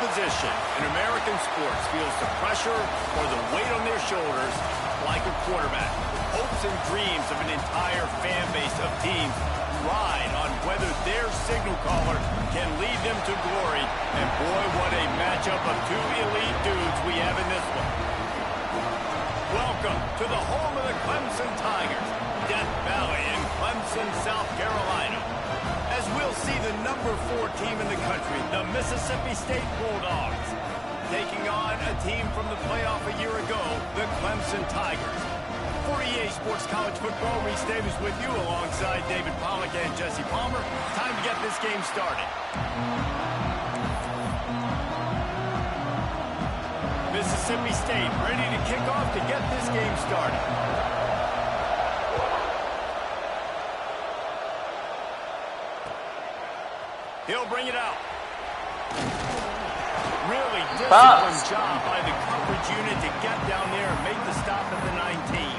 position in American sports feels the pressure or the weight on their shoulders like a quarterback. Hopes and dreams of an entire fan base of teams ride on whether their signal caller can lead them to glory. And boy, what a matchup of two elite dudes we have in this one. Welcome to the home of the Clemson Tigers, Death Valley in Clemson, South Carolina. As we'll see the number 4 team in the country, the Mississippi State Bulldogs, taking on a team from the playoff a year ago, the Clemson Tigers. For EA Sports College Football, Reese Davis with you alongside David Pollack and Jesse Palmer. Time to get this game started. Mississippi State ready to kick off to get this game started. He'll bring it out. Really disciplined job by the coverage unit to get down there and make the stop at the 19.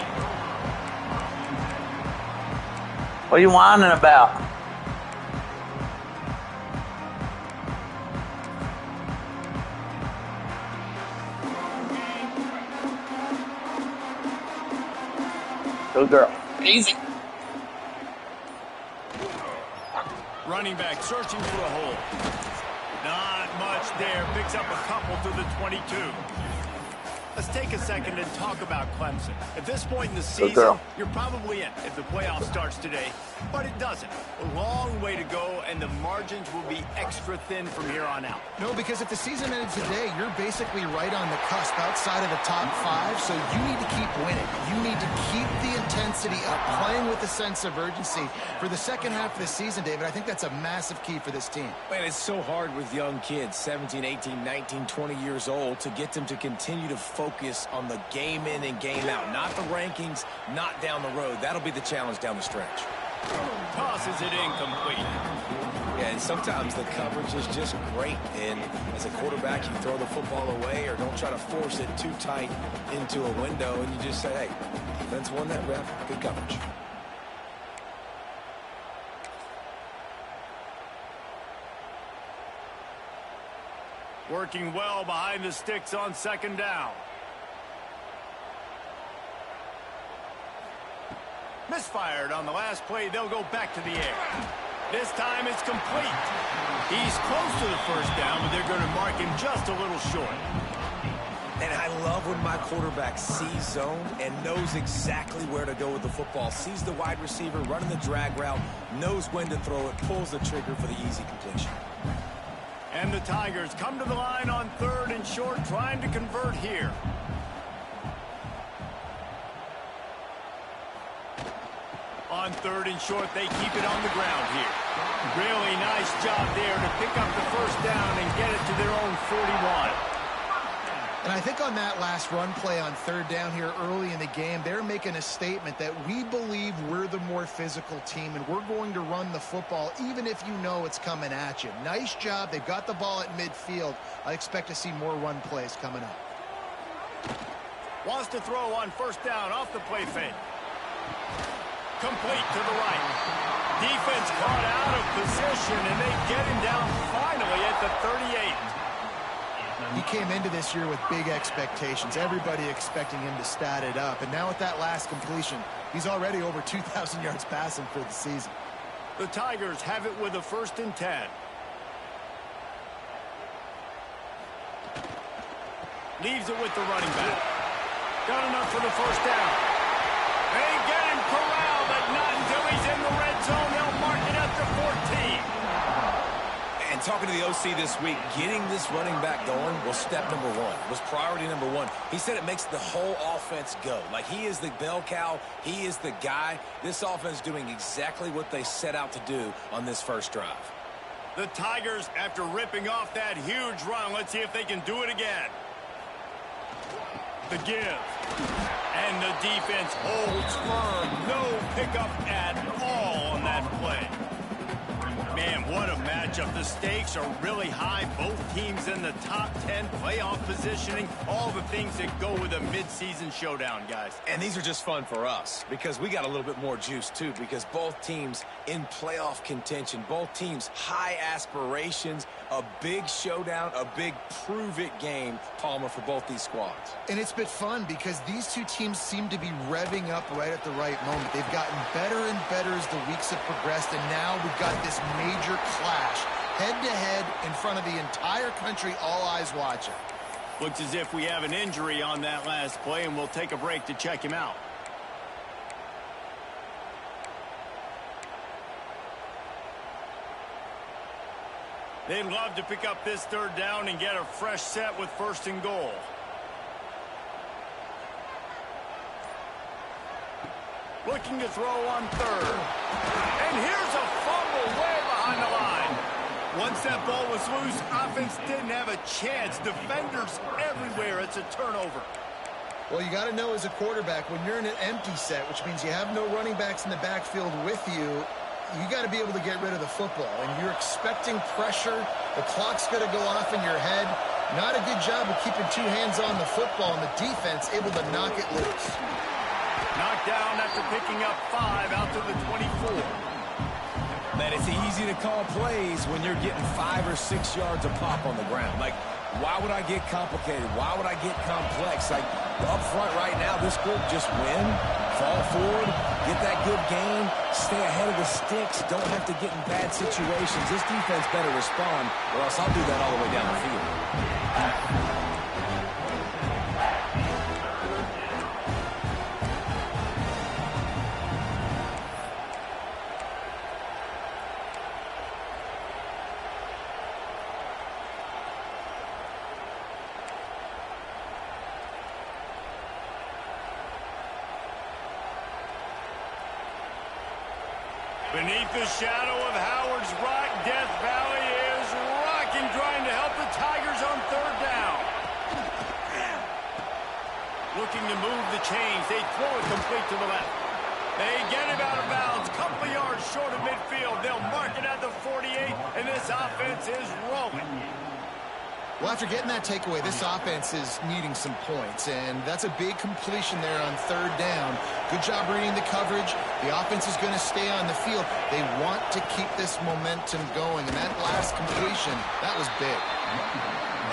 What are you whining about? Good girl. Easy. Running back searching for a hole. Not much there. Picks up a couple to the 22. Let's take a second and talk about Clemson. At this point in the season, you're probably in if the playoff starts today, but it doesn't. A long way to go, and the margins will be extra thin from here on out. No, because if the season ended today, you're basically right on the cusp outside of the top 5, so you need to keep winning. You need to keep the intensity up, playing with a sense of urgency. For the second half of the season, David, I think that's a massive key for this team. Man, it's so hard with young kids, 17, 18, 19, 20 years old, to get them to continue to focus on the game in and game out, not the rankings, not down the road. That'll be the challenge down the stretch. Tosses it incomplete. Yeah, and sometimes the coverage is just great, and as a quarterback, you throw the football away or don't try to force it too tight into a window, and you just say, hey, defense won that rep, good coverage. Working well behind the sticks on second down. Misfired on the last play. They'll go back to the air. This time it's complete. He's close to the first down, but they're going to mark him just a little short. And I love when my quarterback sees zone and knows exactly where to go with the football. Sees the wide receiver running the drag route, knows when to throw it, pulls the trigger for the easy completion. And the Tigers come to the line on 3rd and short, trying to convert here. On 3rd and short, they keep it on the ground here. Really nice job there to pick up the first down and get it to their own 41. And I think on that last run play on 3rd down here early in the game, they're making a statement that we believe we're the more physical team and we're going to run the football even if you know it's coming at you. Nice job. They've got the ball at midfield. I expect to see more run plays coming up. Wants to throw on 1st down off the play fake. Complete to the right. Defense caught out of position, and they get him down finally at the 38. He came into this year with big expectations. Everybody expecting him to stat it up. And now with that last completion, he's already over 2,000 yards passing for the season. The Tigers have it with a 1st and 10. Leaves it with the running back. Got enough for the 1st down. They get him corralled, but not until he's in the red zone. They'll mark it at the 14. And talking to the OC this week, getting this running back going was step number 1, was priority number 1. He said it makes the whole offense go. Like, he is the bell cow. He is the guy. This offense doing exactly what they set out to do on this first drive. The Tigers, after ripping off that huge run, let's see if they can do it again. The give. And the defense holds firm. No pickup at all on that play. Man, what a matchup. The stakes are really high. Both teams in the top 10, playoff positioning, all the things that go with a midseason showdown, guys. And these are just fun for us because we got a little bit more juice, too, because both teams in playoff contention, both teams high aspirations, a big showdown, a big prove-it game, Palmer, for both these squads. And it's been fun because these two teams seem to be revving up right at the right moment. They've gotten better and better as the weeks have progressed, and now we've got this major clash, head-to-head in front of the entire country, all eyes watching. Looks as if we have an injury on that last play, and we'll take a break to check him out. They'd love to pick up this third down and get a fresh set with 1st and goal. Looking to throw on 3rd. And here's a fumble way behind the line. Once that ball was loose, offense didn't have a chance. Defenders everywhere. It's a turnover. Well, you got to know as a quarterback, when you're in an empty set, which means you have no running backs in the backfield with you, you got to be able to get rid of the football. And you're expecting pressure. The clock's going to go off in your head. Not a good job of keeping 2 hands on the football, and the defense able to knock it loose. Knocked down after picking up 5 out to the 24. Man, it's easy to call plays when you're getting 5 or 6 yards a pop on the ground. Like, why would I get complicated? Why would I get complex? Like, up front right now, this group just win, fall forward, get that good game, stay ahead of the sticks, don't have to get in bad situations. This defense better respond, or else I'll do that all the way down the field. Beneath the shadow of Howard's Rock, Death Valley is rocking, trying to help the Tigers on 3rd down. Looking to move the chains. They throw it complete to the left. They get him out of bounds. Couple yards short of midfield. They'll mark it at the 48, and this offense is rolling. Well, after getting that takeaway, this offense is needing some points, and that's a big completion there on 3rd down. Good job reading the coverage. The offense is going to stay on the field. They want to keep this momentum going, and that last completion, that was big.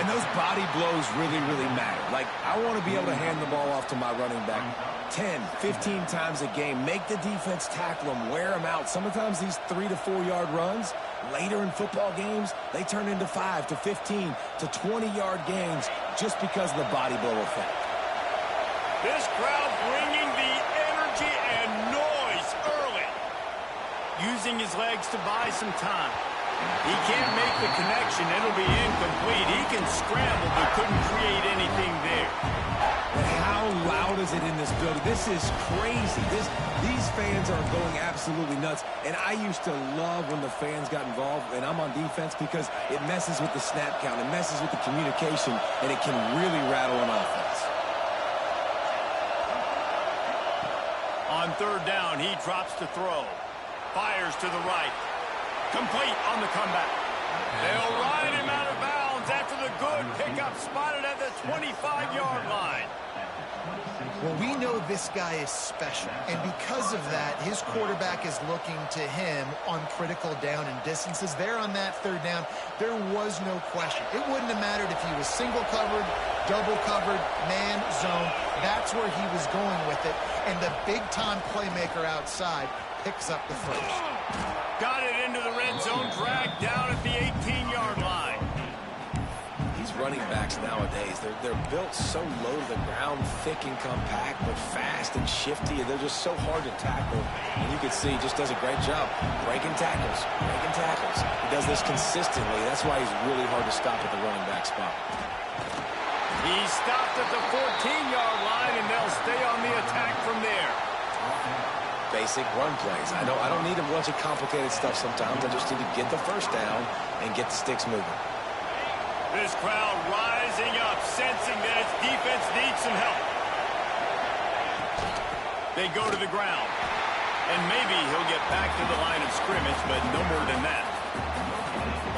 And those body blows really, really matter. Like, I want to be able to hand the ball off to my running back 10, 15 times a game. Make the defense tackle them, wear them out. Sometimes these 3 to 4 yard runs, later in football games, they turn into 5 to 15 to 20-yard gains just because of the body blow effect. This crowd bringing the energy and noise early. Using his legs to buy some time. He can't make the connection. It'll be incomplete. He can scramble, but couldn't create anything there. But how loud is it in this building? This is crazy. These fans are going absolutely nuts. And I used to love when the fans got involved, and I'm on defense, because it messes with the snap count. It messes with the communication, and it can really rattle an offense. On 3rd down, he drops to throw. Fires to the right. Complete on the comeback. They'll ride him out of bounds after the good pickup, spotted at the 25-yard line. Well, we know this guy is special, and because of that, his quarterback is looking to him on critical down and distances. There on that 3rd down, there was no question. It wouldn't have mattered if he was single covered, double covered, man, zone. That's where he was going with it, and the big-time playmaker outside picks up the first. Got it into the red zone, dragged down at the 18-yard line. These running backs nowadays, they're built so low to the ground, thick and compact, but fast and shifty, and they're just so hard to tackle. And you can see he just does a great job breaking tackles, breaking tackles. He does this consistently. That's why he's really hard to stop at the running back spot. He stopped at the 14-yard line, and they'll stay on the attack from there. Basic run plays. I don't need a bunch of complicated stuff sometimes. I just need to get the first down and get the sticks moving. This crowd rising up, sensing that its defense needs some help. They go to the ground. And maybe he'll get back to the line of scrimmage, but no more than that.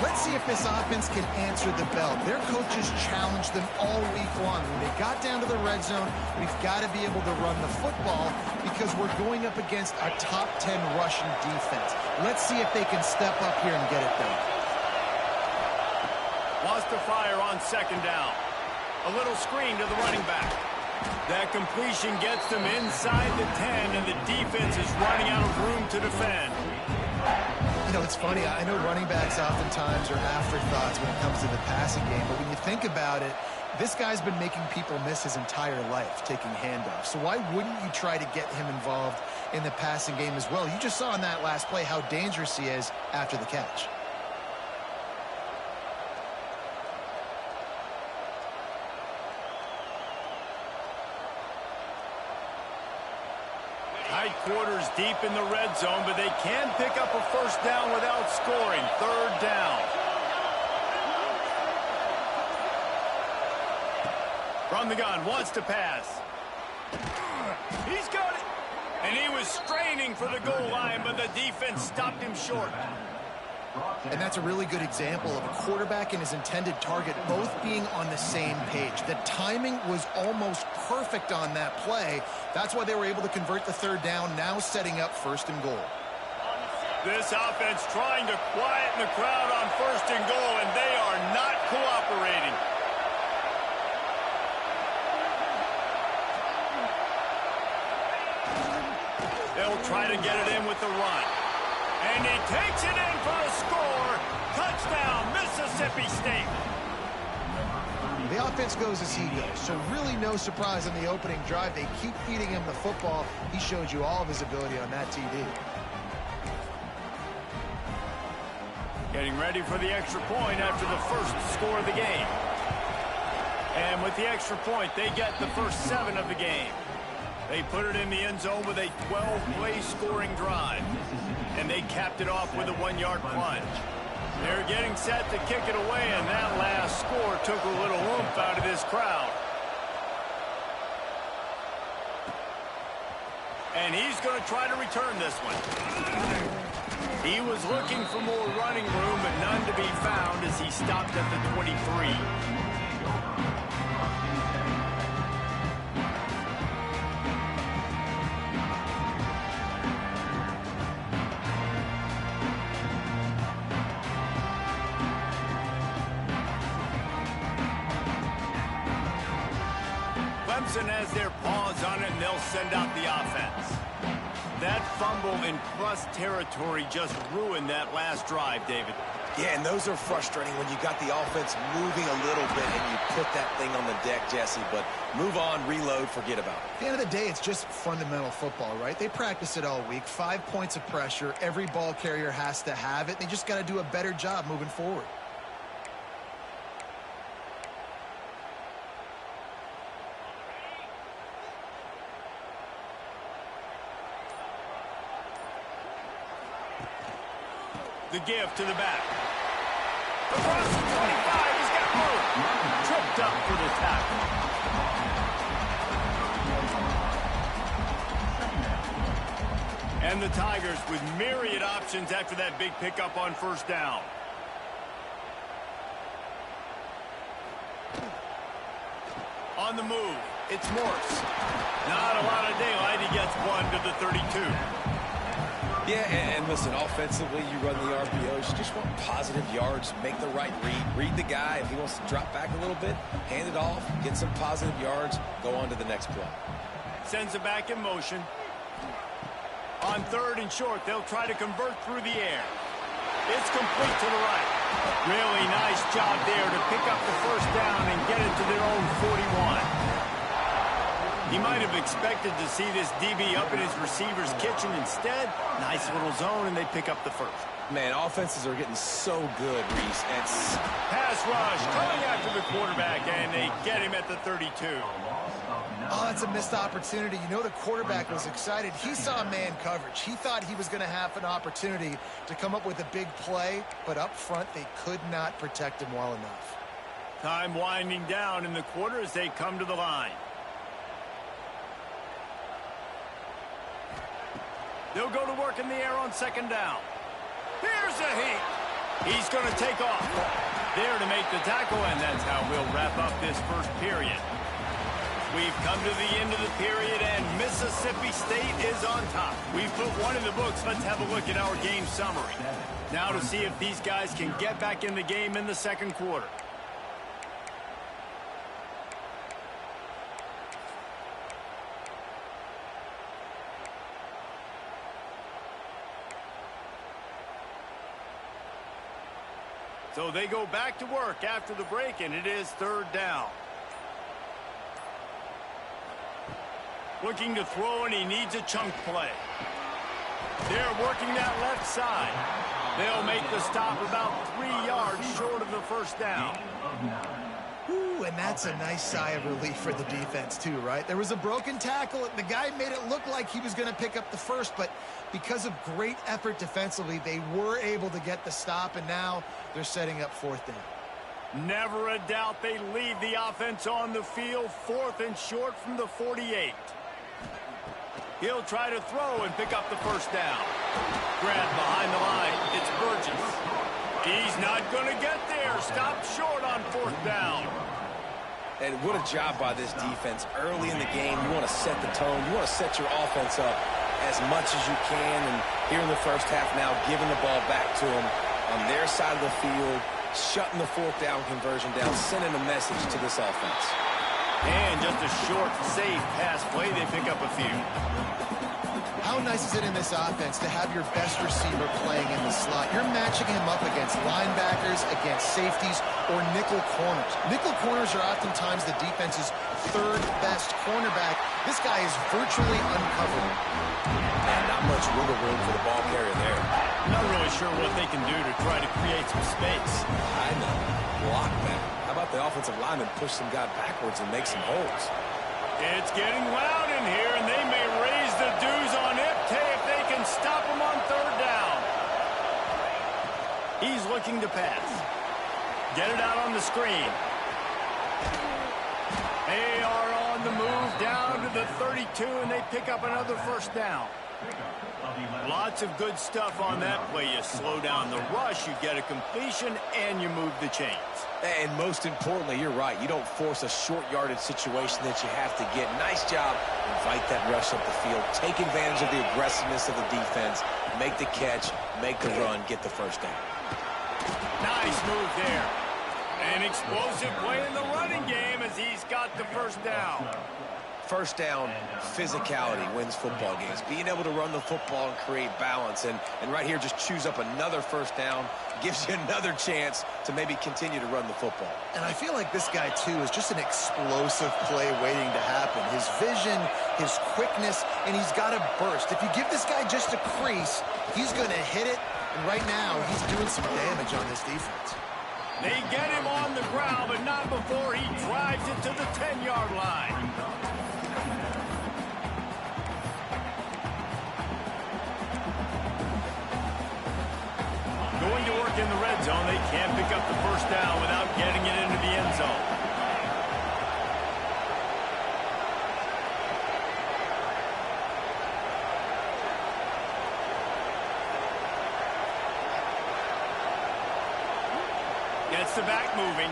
Let's see if this offense can answer the bell. Their coaches challenged them all week long. When they got down to the red zone, we've got to be able to run the football because we're going up against a top 10 rushing defense. Let's see if they can step up here and get it done. Wants to fire on second down. A little screen to the running back. That completion gets them inside the 10, and the defense is running out of room to defend. You know, it's funny. I know running backs oftentimes are afterthoughts when it comes to the passing game, but when you think about it, this guy's been making people miss his entire life taking handoffs. So why wouldn't you try to get him involved in the passing game as well? You just saw in that last play how dangerous he is after the catch. Tight quarters deep in the red zone, but they can pick up a first down without scoring. Third down. From the gun, wants to pass. He's got it. And he was straining for the goal line, but the defense stopped him short. And that's a really good example of a quarterback and his intended target both being on the same page. The timing was almost perfect on that play. That's why they were able to convert the third down, now setting up first and goal. This offense trying to quieten the crowd on first and goal, and they are not cooperating. They'll try to get it in with the run. And he takes it in for a score. Touchdown, Mississippi State. The offense goes as he goes, so really no surprise on the opening drive. They keep feeding him the football. He showed you all of his ability on that TD. Getting ready for the extra point after the first score of the game. And with the extra point, they get the first 7 of the game. They put it in the end zone with a 12-play scoring drive. And they capped it off with a 1-yard plunge. They're getting set to kick it away, and that last score took a little oomph out of this crowd. And he's going to try to return this one. He was looking for more running room, but none to be found as he stopped at the 23. Clemson has their paws on it, and they'll send out the offense. That fumble in plus territory just ruined that last drive, David. Yeah, and those are frustrating when you got the offense moving a little bit and you put that thing on the deck, Jesse. But move on, reload, forget about it. At the end of the day, it's just fundamental football, right? They practice it all week. 5 points of pressure. Every ball carrier has to have it. They just got to do a better job moving forward. The give to the back. Across the 25, he's got room. Tripped up for the tackle. And the Tigers with myriad options after that big pickup on first down. On the move, it's Morse. Not a lot of daylight. He gets one to the 32. Yeah, and listen, offensively, you run the RPOs. You just want positive yards, make the right read the guy. If he wants to drop back a little bit, hand it off, get some positive yards, go on to the next play. Sends it back in motion. On third and short, they'll try to convert through the air. It's complete to the right. Really nice job there to pick up the first down and get it to their own 41. He might have expected to see this DB up in his receiver's kitchen. Instead, nice little zone, and they pick up the first. Man, offenses are getting so good, Reese. It's pass rush coming after the quarterback, and they get him at the 32. Oh, that's a missed opportunity. You know the quarterback was excited. He saw man coverage. He thought he was going to have an opportunity to come up with a big play, but up front they could not protect him well enough. Time winding down in the quarter as they come to the line. They'll go to work in the air on second down. Here's a heat. He's going to take off. There to make the tackle, and that's how we'll wrap up this first period. We've come to the end of the period, and Mississippi State is on top. We've put one in the books. Let's have a look at our game summary. Now to see if these guys can get back in the game in the second quarter. So they go back to work after the break, and it is third down. Looking to throw, and he needs a chunk play. They're working that left side. They'll make the stop about 3 yards short of the first down. Ooh, and that's a nice sigh of relief for the defense too, right? There was a broken tackle. The guy made it look like he was going to pick up the first, but because of great effort defensively, they were able to get the stop, and now they're setting up fourth down. Never a doubt they leave the offense on the field, 4th and short from the 48. He'll try to throw and pick up the first down. Grab behind the line. It's Burgess. He's not going to get there. Stopped short on 4th down. And what a job by this defense. Early in the game, you want to set the tone. You want to set your offense up as much as you can. And here in the first half now, giving the ball back to them on their side of the field, shutting the 4th down conversion down, sending a message to this offense. And just a short, safe pass play. They pick up a few. How nice is it in this offense to have your best receiver playing in the slot? You're matching him up against linebackers, against safeties, or nickel corners. Nickel corners are oftentimes the defense's 3rd best cornerback. This guy is virtually uncovered. And not much wiggle room for the ball carrier there. Not really sure what they can do to try to create some space. I know. Block that. How about the offensive lineman push some guy backwards and make some holes? It's getting loud in here, and they may raise the dues on Ipte if they can stop him on 3rd down. He's looking to pass. Get it out on the screen. They are on the move down to the 32, and they pick up another first down. Lots of good stuff on that play. You slow down the rush, you get a completion, and you move the chains. And most importantly, you're right. You don't force a short yardage situation that you have to get. Nice job. Invite that rush up the field. Take advantage of the aggressiveness of the defense. Make the catch. Make the run. Get the first down. Nice move there. An explosive play in the running game as he's got the first down. First down, physicality wins football games. Being able to run the football and create balance. And right here, just choose up another first down. Gives you another chance to maybe continue to run the football. And I feel like this guy, too, is just an explosive play waiting to happen. His vision, his quickness, and he's got a burst. If you give this guy just a crease, he's going to hit it. And right now, he's doing some damage on this defense. They get him on the ground, but not before he drives it to the 10-yard line. Going to work in the red zone. They can't pick up the first down without getting it into the end zone. Gets the back moving.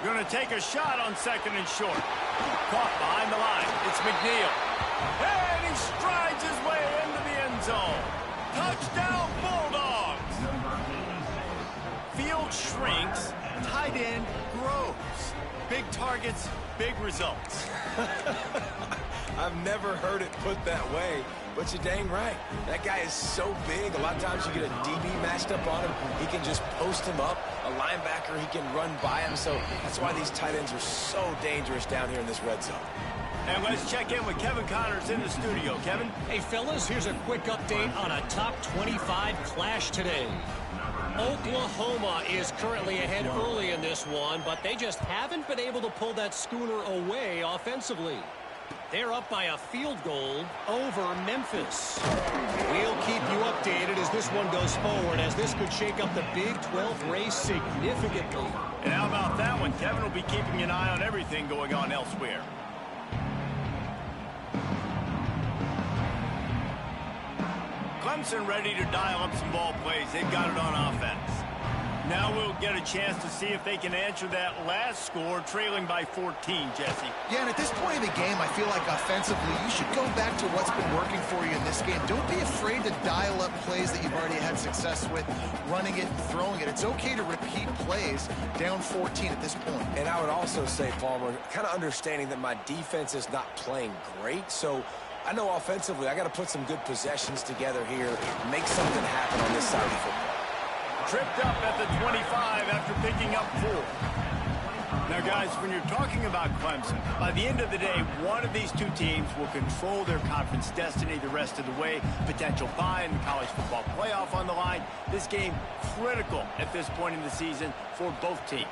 Going to take a shot on 2nd and short. Caught behind the line. It's McNeil. And he strides his way into the end zone. Touchdown, Bulldogs! Field shrinks, tight end grows. Big targets, big results. I've never heard it put that way, but you're dang right. That guy is so big. A lot of times you get a DB matched up on him. He can just post him up. A linebacker, he can run by him. So that's why these tight ends are so dangerous down here in this red zone. And let's check in with Kevin Connors in the studio. Kevin? Hey, fellas, here's a quick update on a top 25 clash today. Oklahoma is currently ahead early in this one, but they just haven't been able to pull that schooner away offensively. They're up by a field goal over Memphis. We'll keep you updated as this one goes forward, as this could shake up the Big 12 race significantly. And how about that one? Kevin will be keeping an eye on everything going on elsewhere. Clemson ready to dial up some ball plays. They've got it on offense. Now we'll get a chance to see if they can answer that last score, trailing by 14, Jesse. Yeah, and at this point in the game, I feel like offensively, you should go back to what's been working for you in this game. Don't be afraid to dial up plays that you've already had success with, running it and throwing it. It's okay to repeat plays down 14 at this point. And I would also say, Palmer, kind of understanding that my defense is not playing great, so I know offensively I got to put some good possessions together here, make something happen on this side of the football. Tripped up at the 25 after picking up 4. Now, guys, when you're talking about Clemson, by the end of the day, one of these two teams will control their conference destiny the rest of the way. Potential bye in the college football playoff on the line. This game critical at this point in the season for both teams.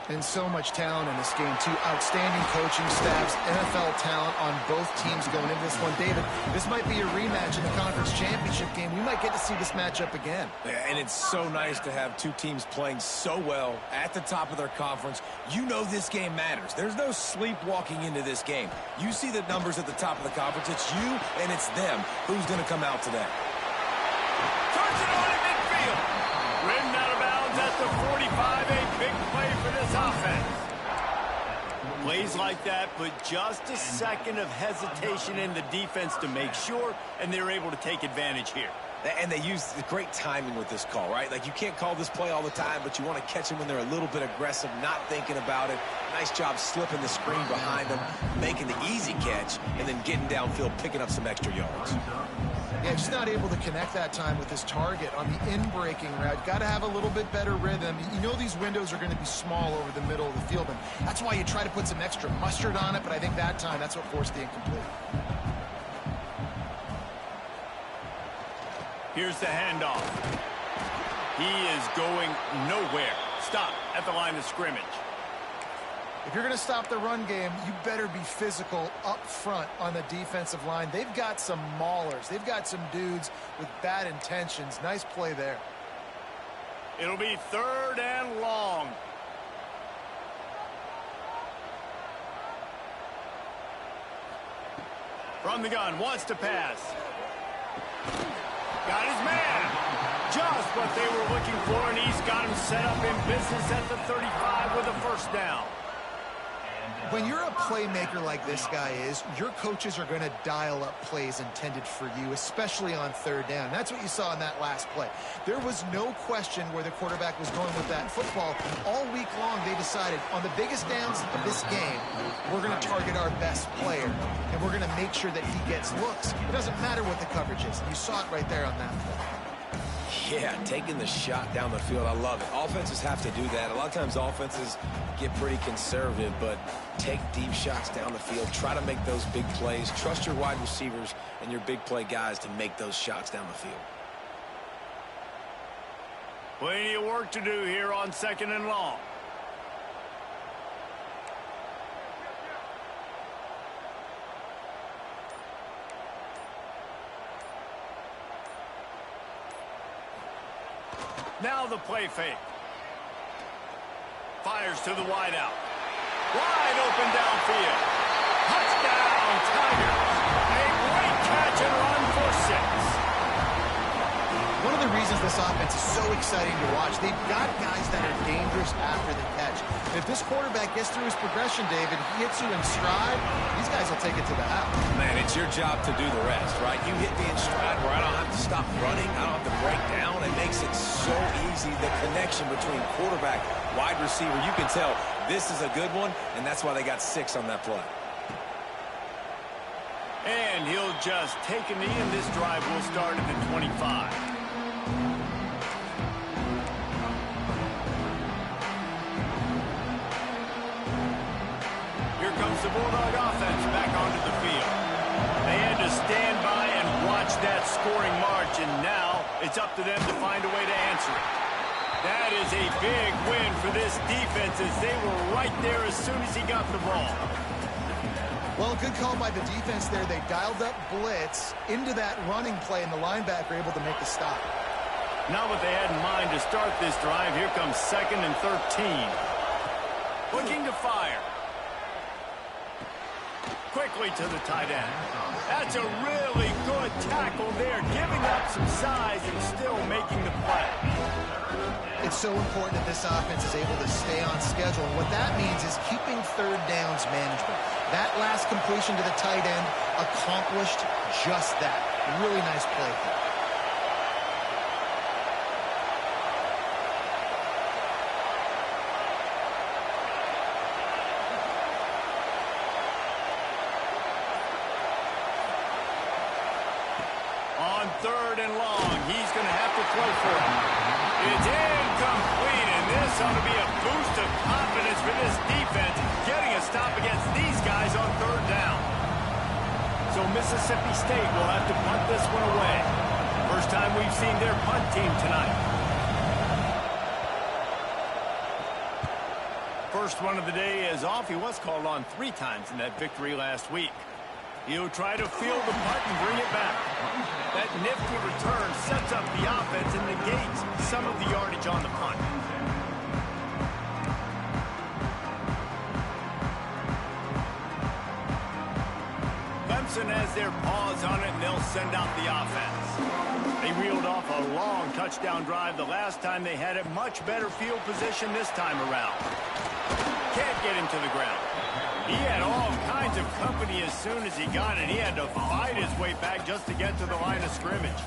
And so much talent in this game, too. Outstanding coaching staffs, NFL talent on both teams going into this one. David, this might be a rematch in the conference championship game. We might get to see this matchup again. Yeah, and it's so nice to have two teams playing so well at the top of their conference. You know this game matters. There's no sleepwalking into this game. You see the numbers at the top of the conference. It's you and it's them. Who's going to come out today? Turns it on in midfield. Ridden out of bounds at the 45. A big play for this offense. Plays like that, but just a second of hesitation in the defense to make sure, and they're able to take advantage here. And they use the great timing with this call, right? Like, you can't call this play all the time, but you want to catch them when they're a little bit aggressive, not thinking about it. Nice job slipping the screen behind them, making the easy catch, and then getting downfield, picking up some extra yards. Yeah, just not able to connect that time with his target on the in-breaking route. Got to have a little bit better rhythm. You know these windows are going to be small over the middle of the field, and that's why you try to put some extra mustard on it, but I think that time that's what forced the incomplete. Here's the handoff. He is going nowhere. Stop at the line of scrimmage. If you're going to stop the run game, you better be physical up front on the defensive line. They've got some maulers. They've got some dudes with bad intentions. Nice play there. It'll be 3rd and long. From the gun, wants to pass. Got his man. Just what they were looking for, and he's got him set up in business at the 35 with a first down. When you're a playmaker like this guy is, your coaches are going to dial up plays intended for you, especially on 3rd down. That's what you saw in that last play. There was no question where the quarterback was going with that football. All week long, they decided on the biggest downs of this game, we're going to target our best player, and we're going to make sure that he gets looks. It doesn't matter what the coverage is. You saw it right there on that play. Yeah, taking the shot down the field, I love it. Offenses have to do that. A lot of times offenses get pretty conservative, but take deep shots down the field. Try to make those big plays. Trust your wide receivers and your big play guys to make those shots down the field. Plenty of work to do here on 2nd and long. Now the play fake. Fires to the wideout. Wide open downfield. Touchdown, Tigers. A great catch and run for 6. One of the reasons this offense is so exciting to watch, they've got guys that are dangerous after the catch. If this quarterback gets through his progression, David, he hits you in stride, these guys will take it to the house. Man, it's your job to do the rest, right? You hit me in stride where I don't have to stop running, I don't have to break down. It makes it so easy, the connection between quarterback, wide receiver. You can tell this is a good one, and that's why they got 6 on that play. And he'll just take a knee, and this drive will start at the 25. Here comes the Bulldog offense back onto the field. They had to stand by and watch that scoring march, and now it's up to them to find a way to answer it. That is a big win for this defense as they were right there as soon as he got the ball. Well, good call by the defense there. They dialed up blitz into that running play, and the linebacker able to make the stop. Not what they had in mind to start this drive. Here comes 2nd and 13. Looking to fire. quickly to the tight end. That's a really good tackle there, giving up some size and still making the play. It's so important that this offense is able to stay on schedule. And what that means is keeping third downs manageable. That last completion to the tight end accomplished just that. Really nice play. On 3rd and long, he's going to have to throw for it. It's incomplete, and this ought to be a boost of confidence for this defense, getting a stop against these guys on 3rd down. So Mississippi State will have to punt this one away. First time we've seen their punt team tonight. First one of the day is off. He was called on 3 times in that victory last week. He'll try to field the punt and bring it back. That nifty return sets up the offense and negates some of the yardage on the punt. Clemson has their paws on it, and they'll send out the offense. They reeled off a long touchdown drive the last time they had a much better field position this time around. Can't get him to the ground. He had all kinds of company as soon as he got it. He had to fight his way back just to get to the line of scrimmage.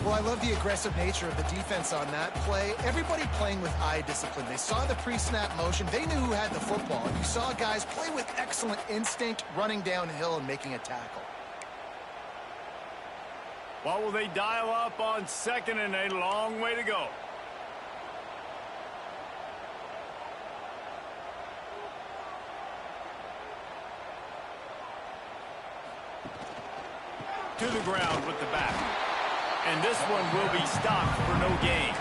Well, I love the aggressive nature of the defense on that play. Everybody playing with eye discipline. They saw the pre-snap motion. They knew who had the football. And you saw guys play with excellent instinct, running downhill and making a tackle. What will they dial up on 2nd and a long way to go? To the ground with the back. And this one will be stopped for no gain.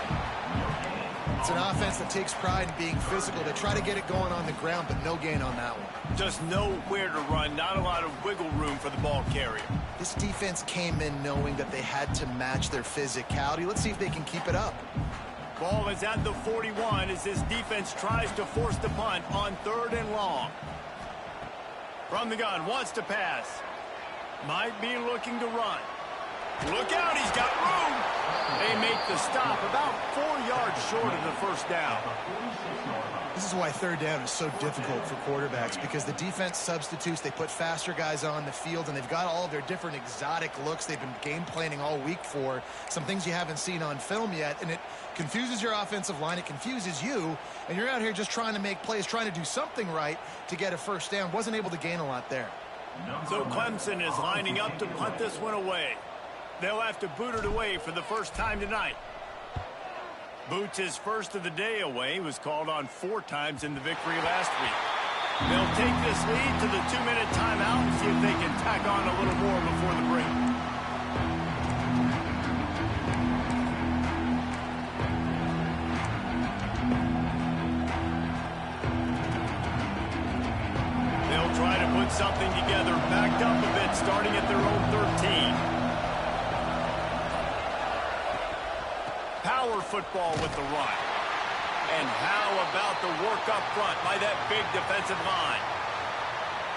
It's an offense that takes pride in being physical. They try to get it going on the ground, but no gain on that one. Just nowhere to run. Not a lot of wiggle room for the ball carrier. This defense came in knowing that they had to match their physicality. Let's see if they can keep it up. Ball is at the 41 as this defense tries to force the punt on 3rd and long. From the gun, wants to pass. Might be looking to run. Look out, he's got room. They make the stop about 4 yards short of the first down. This is why 3rd down is so difficult for quarterbacks, because the defense substitutes. They put faster guys on the field, and they've got all of their different exotic looks they've been game planning all week for. Some things you haven't seen on film yet, and it confuses your offensive line. It confuses you, and you're out here just trying to make plays, trying to do something right to get a first down. Wasn't able to gain a lot there. So Clemson is lining up to punt this one away. They'll have to boot it away for the first time tonight. Boots his first of the day away. He was called on 4 times in the victory last week. They'll take this lead to the 2-minute timeout and see if they can tack on a little more before the break. They'll try to put something together, backed up a bit, starting at their own 13. Power football with the run. And how about the work up front by that big defensive line?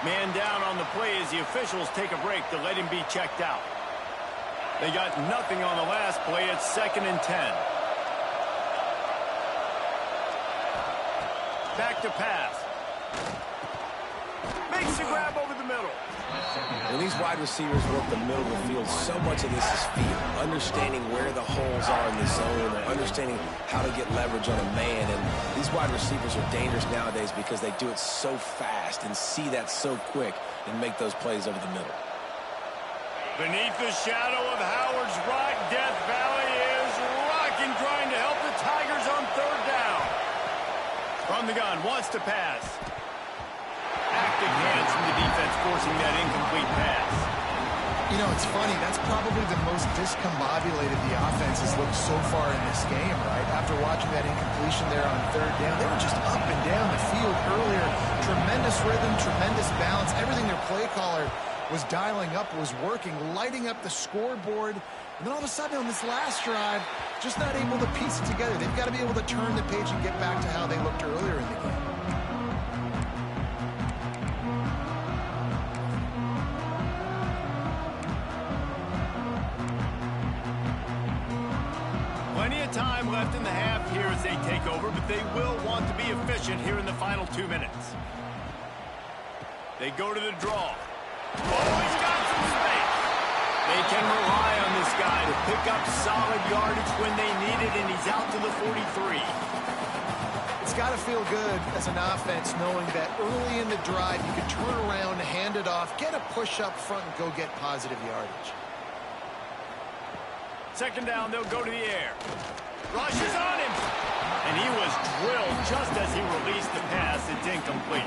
Man down on the play as the officials take a break to let him be checked out. They got nothing on the last play. It's 2nd and 10. Back to pass. Makes the grab over the middle. When these wide receivers work the middle of the field, so much of this is feel. Understanding where the holes are in the zone, or understanding how to get leverage on a man. And these wide receivers are dangerous nowadays because they do it so fast and see that so quick and make those plays over the middle. Beneath the shadow of Howard's Rock, Death Valley is rocking, trying to help the Tigers on 3rd down. From the gun, wants to pass. Active hands from the defense forcing that incomplete pass. You know, it's funny. That's probably the most discombobulated the offense has looked so far in this game, right? After watching that incompletion there on 3rd down, they were just up and down the field earlier. Tremendous rhythm, tremendous balance. Everything their play caller was dialing up was working, lighting up the scoreboard. And then all of a sudden on this last drive, just not able to piece it together. They've got to be able to turn the page and get back to how they looked earlier in the game. time left in the half here as they take over, but they will want to be efficient here in the final 2 minutes. They go to the draw. Oh, he's got some space. They can rely on this guy to pick up solid yardage when they need it, and he's out to the 43. It's got to feel good as an offense knowing that early in the drive you can turn around, hand it off, get a push up front, and go get positive yardage. Second down, they'll go to the air. Rushes on him. And he was drilled just as he released the pass. It's incomplete.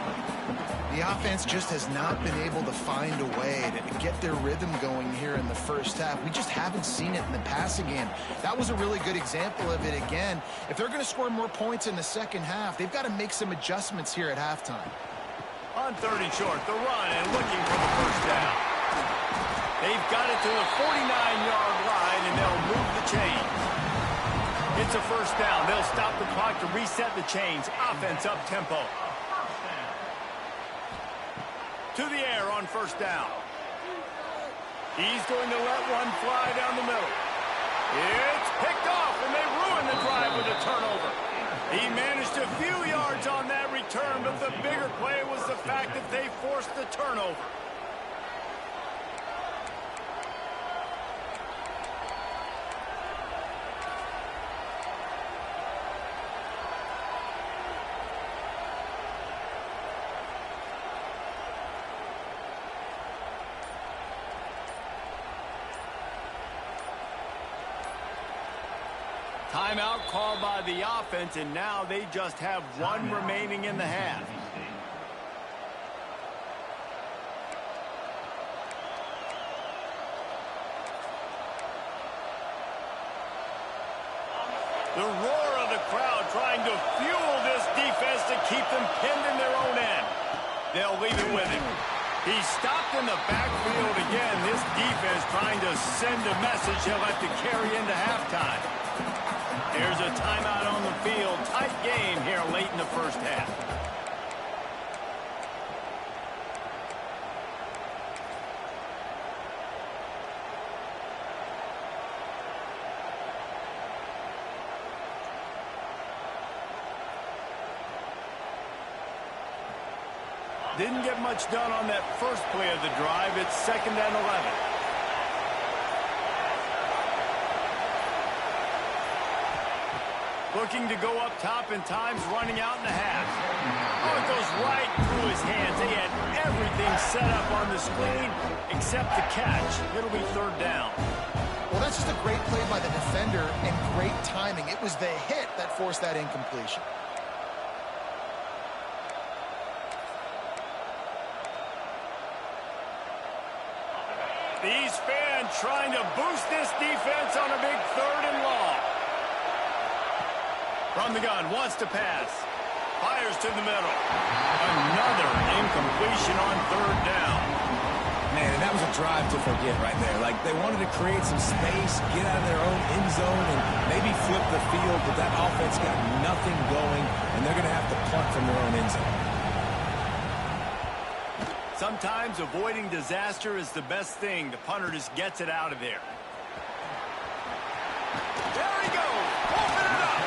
The offense just has not been able to find a way to get their rhythm going here in the first half. We just haven't seen it in the passing game. That was a really good example of it again. If they're going to score more points in the second half, they've got to make some adjustments here at halftime. On 3rd and short, the run and looking for the first down. They've got it to the 49-yard line, and they'll move the chains. It's a first down. They'll stop the clock to reset the chains. Offense up tempo. To the air on first down. He's going to let one fly down the middle. It's picked off, and they ruin the drive with a turnover. He managed a few yards on that return, but the bigger play was the fact that they forced the turnover. Timeout called by the offense, and now they just have one remaining in the half. The roar of the crowd trying to fuel this defense to keep them pinned in their own end. They'll leave it with him. He's stopped in the backfield again. This defense trying to send a message he'll have to carry into halftime. There's a timeout on the field. Tight game here late in the first half. Didn't get much done on that first play of the drive. It's 2nd and 11. Looking to go up top, and time's running out in the half. Oh, it goes right through his hands. They had everything set up on the screen except the catch. It'll be 3rd down. Well, that's just a great play by the defender and great timing. It was the hit that forced that incompletion. These fans trying to boost this defense on a big 3rd and long. From the gun, wants to pass. Fires to the middle. Another incompletion on 3rd down. Man, and that was a drive to forget right there. Like, they wanted to create some space, get out of their own end zone, and maybe flip the field, but that offense got nothing going, and they're going to have to punt from their own end zone. Sometimes avoiding disaster is the best thing. The punter just gets it out of there. There he goes. Open it up.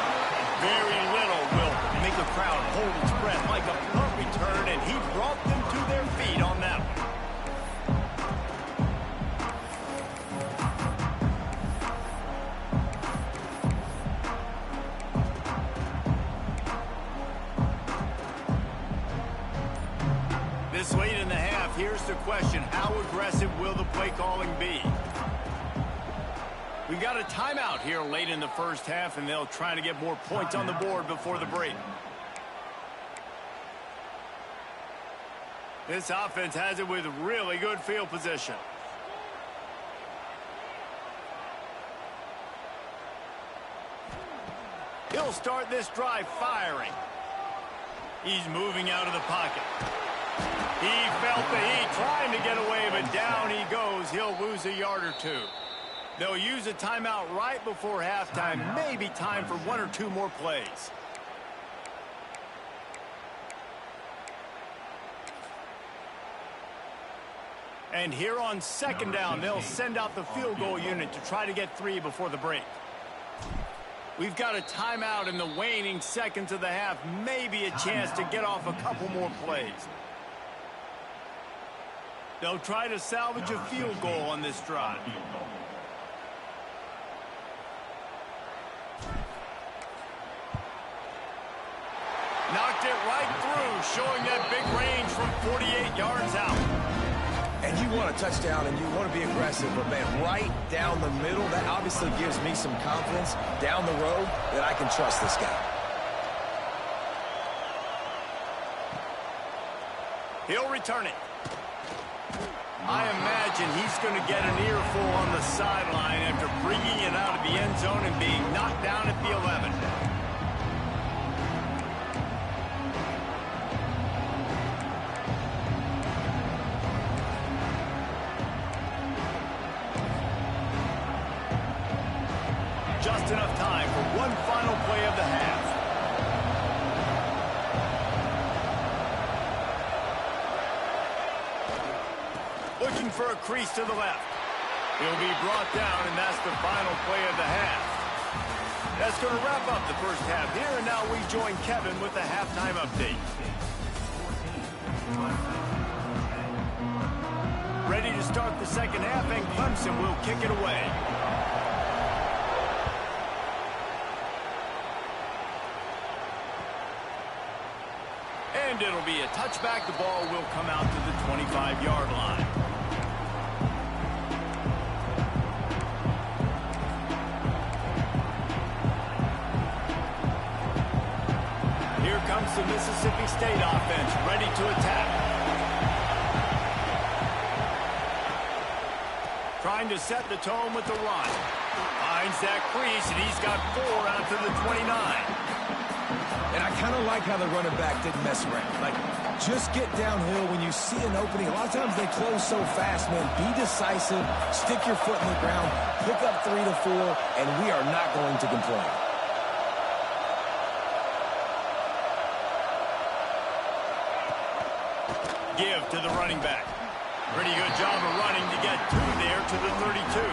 Very little will make a crowd hold its breath like a punt return, and he brought them to their feet on that one. This late in the half, here's the question. How aggressive will the play calling be? We got a timeout here late in the first half, and they'll try to get more points on the board before the break. This offense has it with really good field position. He'll start this drive firing. He's moving out of the pocket. He felt the heat trying to get away, but down he goes. He'll lose a yard or two. They'll use a timeout right before halftime. Maybe time for 1 or 2 more plays. And here on 2nd down, they'll send out the field goal unit to try to get 3 before the break. We've got a timeout in the waning seconds of the half. Maybe a chance to get off a couple more plays. They'll try to salvage a field goal on this drive. Knocked it right through, showing that big range from 48 yards out. And you want a touchdown and you want to be aggressive, but man, right down the middle, that obviously gives me some confidence down the road that I can trust this guy. He'll return it. I imagine he's going to get an earful on the sideline after bringing it out of the end zone and being knocked down at the 11. Just enough time for one final play of the half. Looking for a crease to the left. He'll be brought down, and that's the final play of the half. That's going to wrap up the first half here, and now we join Kevin with the halftime update. Ready to start the second half, and Clemson will kick it away. And it'll be a touchback. The ball will come out to the 25-yard line. Here comes the Mississippi State offense, ready to attack. Trying to set the tone with the run. Finds that crease, and he's got 4 out to the 29. And I kind of like how the running back didn't mess around. Like, just get downhill when you see an opening. A lot of times they close so fast, man. Be decisive, stick your foot in the ground, pick up 3 to 4, and we are not going to complain. Give to the running back. Pretty good job of running to get 2 there to the 32.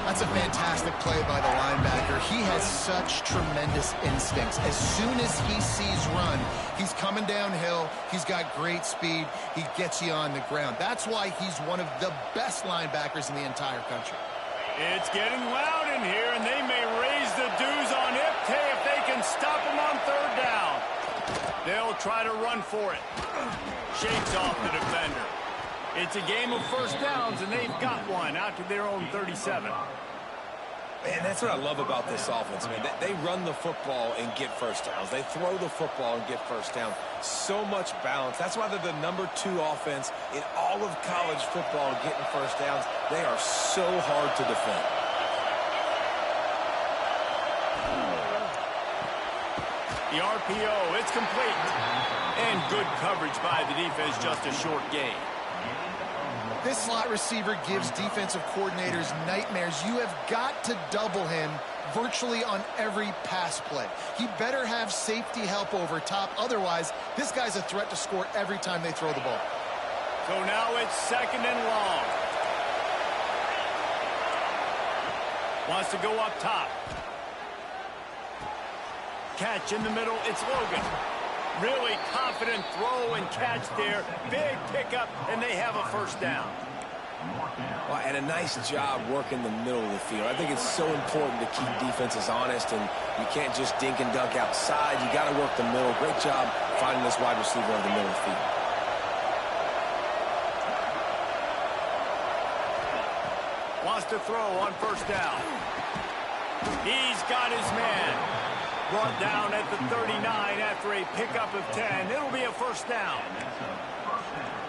That's a fantastic play by the linebacker. He has such tremendous instincts. As soon as he sees run, he's coming downhill. He's got great speed. He gets you on the ground. That's why he's one of the best linebackers in the entire country. It's getting loud in here, and they may raise the dues on Iptay if they can stop him on 3rd down. They'll try to run for it. Shakes off the defender. It's a game of first downs, and they've got one out to their own 37. Man, that's what I love about this offense, man. They run the football and get first downs. They throw the football and get first down. So much balance. That's why they're the #2 offense in all of college football getting first downs. They are so hard to defend. The RPO, it's complete. And good coverage by the defense, just a short gain. This slot receiver gives defensive coordinators nightmares. You have got to double him virtually on every pass play. He better have safety help over top. Otherwise, this guy's a threat to score every time they throw the ball. So now it's 2nd and long. Wants to go up top. Catch in the middle. It's Logan. Really confident throw and catch there. Big pickup, and they have a first down. Well, and a nice job working the middle of the field. I think it's so important to keep defenses honest, and you can't just dink and dunk outside. You got to work the middle. Great job finding this wide receiver over the middle of the field. Wants to throw on 1st down. He's got his man. Brought down at the 39 after a pickup of 10. It'll be a first down.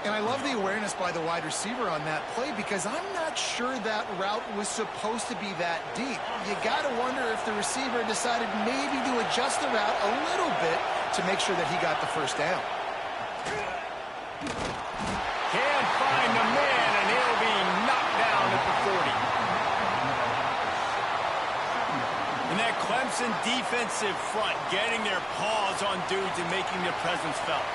And I love the awareness by the wide receiver on that play because I'm not sure that route was supposed to be that deep. You got to wonder if the receiver decided maybe to adjust the route a little bit to make sure that he got the first down. Can't find the man, and he'll be knocked down at the 40. And that Clemson defensive front getting their paws on dudes and making their presence felt.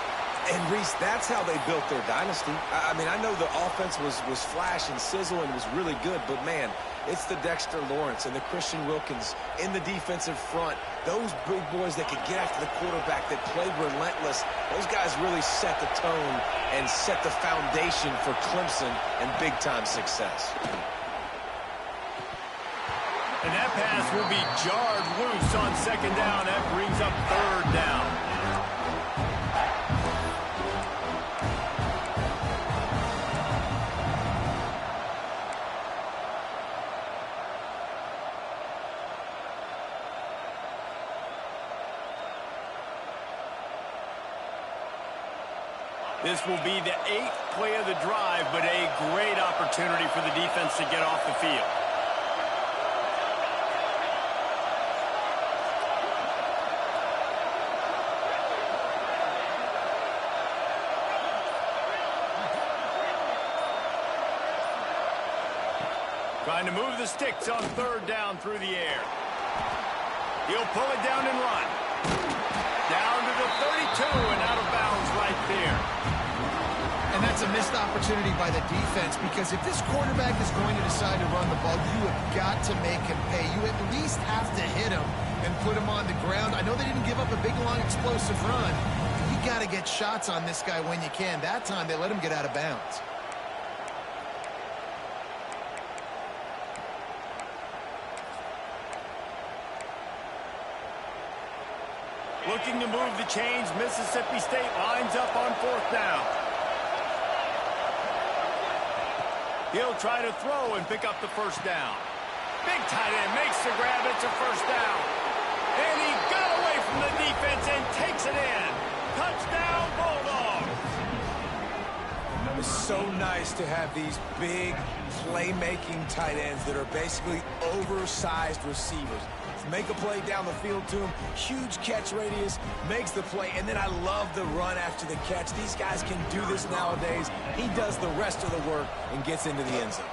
And, Reese, that's how they built their dynasty. I mean, I know the offense was flash and sizzle and was really good, but, man, it's the Dexter Lawrence and the Christian Wilkins in the defensive front. Those big boys that could get after the quarterback, that played relentless, those guys really set the tone and set the foundation for Clemson and big-time success. And that pass will be jarred loose on second down. That brings up third down. This will be the 8th play of the drive, but a great opportunity for the defense to get off the field. Trying to move the sticks on third down through the air. He'll pull it down and run. Down to the 32 and out of bounds right there. And that's a missed opportunity by the defense, because if this quarterback is going to decide to run the ball, you have got to make him pay. You at least have to hit him and put him on the ground. I know they didn't give up a big, long, explosive run. But you got to get shots on this guy when you can. That time they let him get out of bounds. Looking to move the chains, Mississippi State lines up on fourth down. He'll try to throw and pick up the first down. Big tight end makes the grab. It's a first down. And he got away from the defense and takes it in. Touchdown, Bulldogs. It's so nice to have these big playmaking tight ends that are basically oversized receivers. Make a play down the field to him, huge catch radius, makes the play, and then I love the run after the catch. These guys can do this nowadays. He does the rest of the work and gets into the end zone.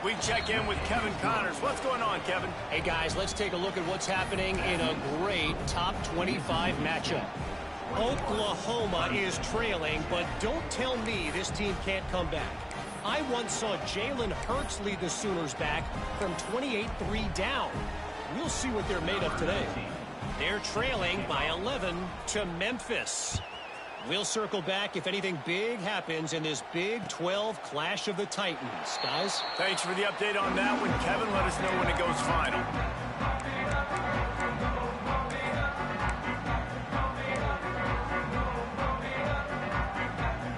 We check in with Kevin Connors. What's going on, Kevin? Hey, guys, let's take a look at what's happening in a great top 25 matchup. Oklahoma is trailing, but don't tell me this team can't come back. I once saw Jalen Hurts lead the Sooners back from 28-3 down. We'll see what they're made of today. They're trailing by 11 to Memphis. We'll circle back if anything big happens in this Big 12 Clash of the Titans. Guys? Thanks for the update on that one, Kevin. Let us know when it goes final.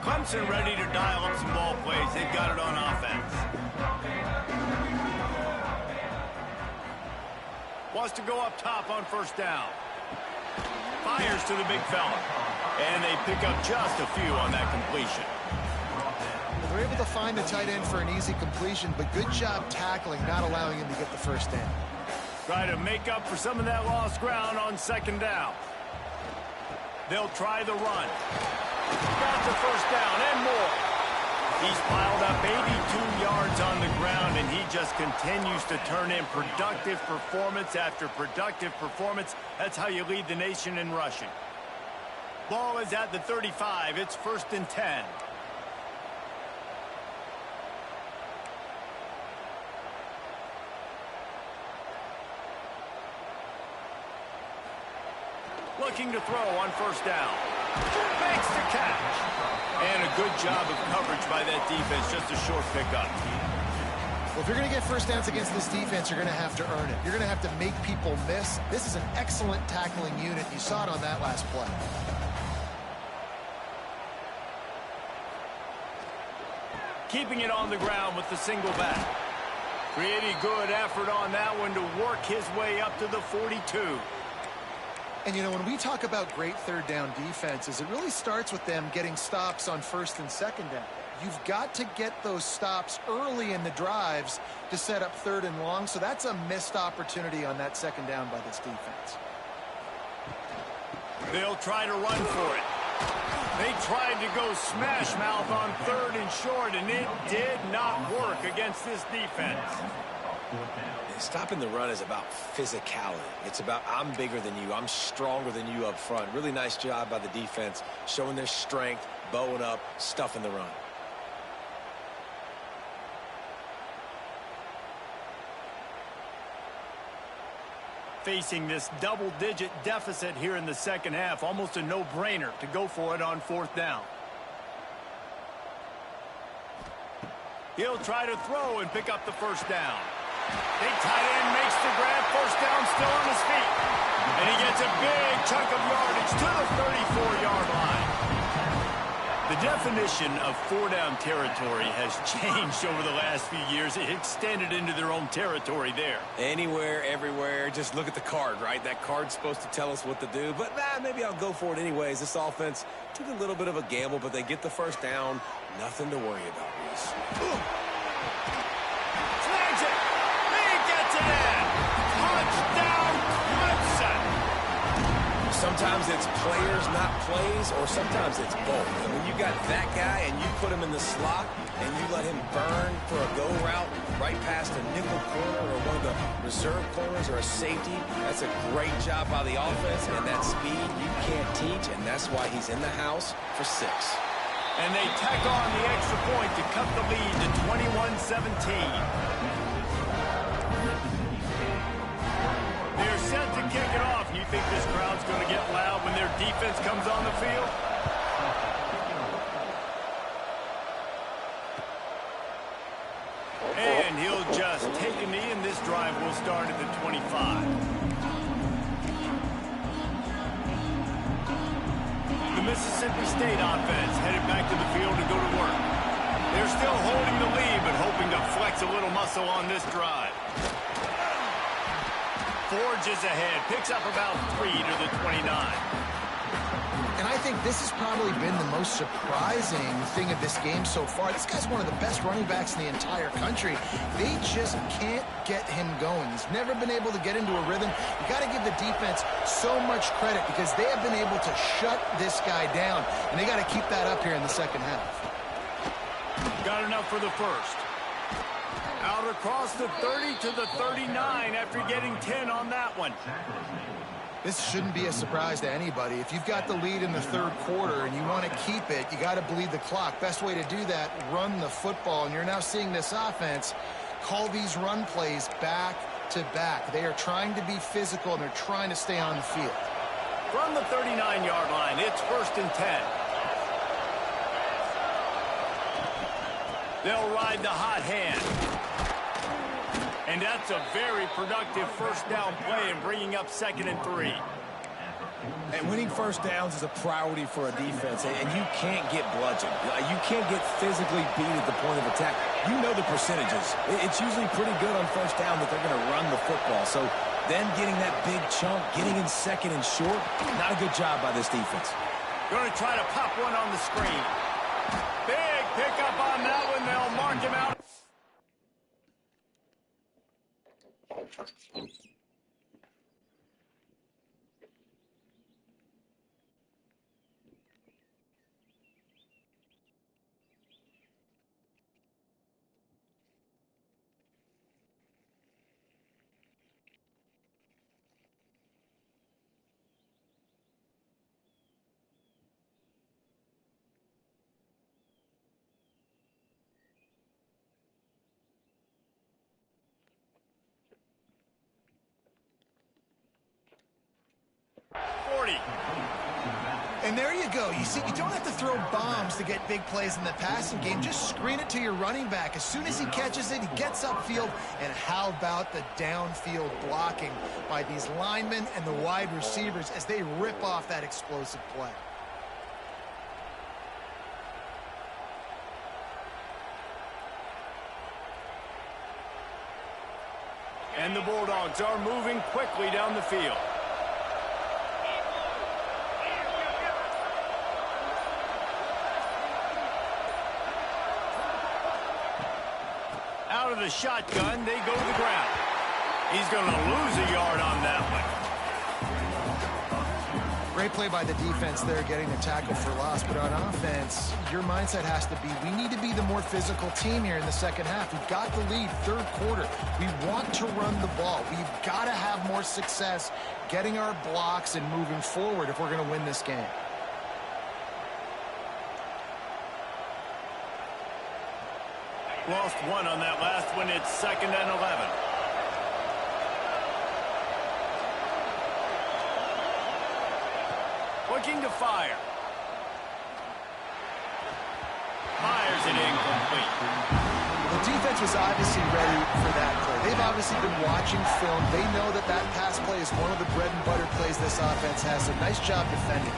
Clemson ready to dial up some ball plays. They've got it on offense. Wants to go up top on first down. Fires to the big fella. And they pick up just a few on that completion. Well, they're able to find the tight end for an easy completion, but good job tackling, not allowing him to get the first down. Try to make up for some of that lost ground on second down. They'll try the run. Got the first down and more. He's piled up 82 yards on the ground, and he just continues to turn in productive performance after productive performance. That's how you lead the nation in rushing. Ball is at the 35. It's 1st and 10. Looking to throw on first down. Makes the catch. And a good job of coverage by that defense. Just a short pickup. Well, if you're going to get first downs against this defense, you're going to have to earn it. You're going to have to make people miss. This is an excellent tackling unit. You saw it on that last play. Keeping it on the ground with the single back. Pretty good effort on that one to work his way up to the 42. And, you know, when we talk about great third down defenses, it really starts with them getting stops on first and second down. You've got to get those stops early in the drives to set up third and long, so that's a missed opportunity on that second down by this defense. They'll try to run for it. They tried to go smash mouth on third and short, and it did not work against this defense. Stopping the run is about physicality. It's about I'm bigger than you. I'm stronger than you up front. Really nice job by the defense, showing their strength, bowing up, stuffing the run. Facing this double-digit deficit here in the second half, almost a no-brainer to go for it on fourth down. He'll try to throw and pick up the first down. Big tight end makes the grab, first down, still on his feet. And he gets a big chunk of yardage to the 34-yard line. The definition of four-down territory has changed over the last few years. It extended into their own territory there. Anywhere, everywhere, just look at the card, right? That card's supposed to tell us what to do, but maybe I'll go for it anyways. This offense took a little bit of a gamble, but they get the first down. Nothing to worry about, Reese. Snags it. He gets it in. Touchdown, Clemson. Sometimes it's players, not plays, or sometimes it's both. And when you got that guy and you put him in the slot and you let him burn for a go route right past a nickel corner or one of the reserve corners or a safety, that's a great job by the offense, and that speed you can't teach, and that's why he's in the house for 6. And they tack on the extra point to cut the lead to 21-17. They're set to kick it off. You think this crowd's going to get loud when their defense comes on the field? And he'll just take a knee, and this drive will start at the 25. The Mississippi State offense headed back to the field to go to work. They're still holding the lead, but hoping to flex a little muscle on this drive. Forges ahead, picks up about 3 to the 29. And I think this has probably been the most surprising thing of this game so far. This guy's one of the best running backs in the entire country. They just can't get him going. He's never been able to get into a rhythm. You got to give the defense so much credit because they have been able to shut this guy down, and they got to keep that up here in the second half. Got enough for the first. Out across the 30 to the 39 after getting 10 on that one. This shouldn't be a surprise to anybody. If you've got the lead in the third quarter and you want to keep it, you got to bleed the clock. Best way to do that, run the football. And you're now seeing this offense call these run plays back to back. They are trying to be physical, and they're trying to stay on the field. From the 39-yard line, it's 1st and 10. They'll ride the hot hand. And that's a very productive first down play and bringing up 2nd and 3. And winning first downs is a priority for a defense, and you can't get bludgeoned. You can't get physically beat at the point of attack. You know the percentages. It's usually pretty good on first down that they're going to run the football. So then getting that big chunk, getting in 2nd and short, not a good job by this defense. Going to try to pop one on the screen. Big pickup on that one. They'll mark him out. And there you go. You see, you don't have to throw bombs to get big plays in the passing game. Just screen it to your running back. As soon as he catches it, he gets upfield. And how about the downfield blocking by these linemen and the wide receivers as they rip off that explosive play? And the Bulldogs are moving quickly down the field. Out of the shotgun, they go to the ground. He's going to lose a yard on that one. Great play by the defense there, getting the tackle for loss. But on offense, your mindset has to be, we need to be the more physical team here in the second half. We've got the lead, third quarter. We want to run the ball. We've got to have more success getting our blocks and moving forward if we're going to win this game. Lost one on that last one. It's 2nd and 11. Looking to fire. Fires it incomplete. The defense was obviously ready for that play. They've obviously been watching film. They know that that pass play is one of the bread and butter plays this offense has. So nice job defending.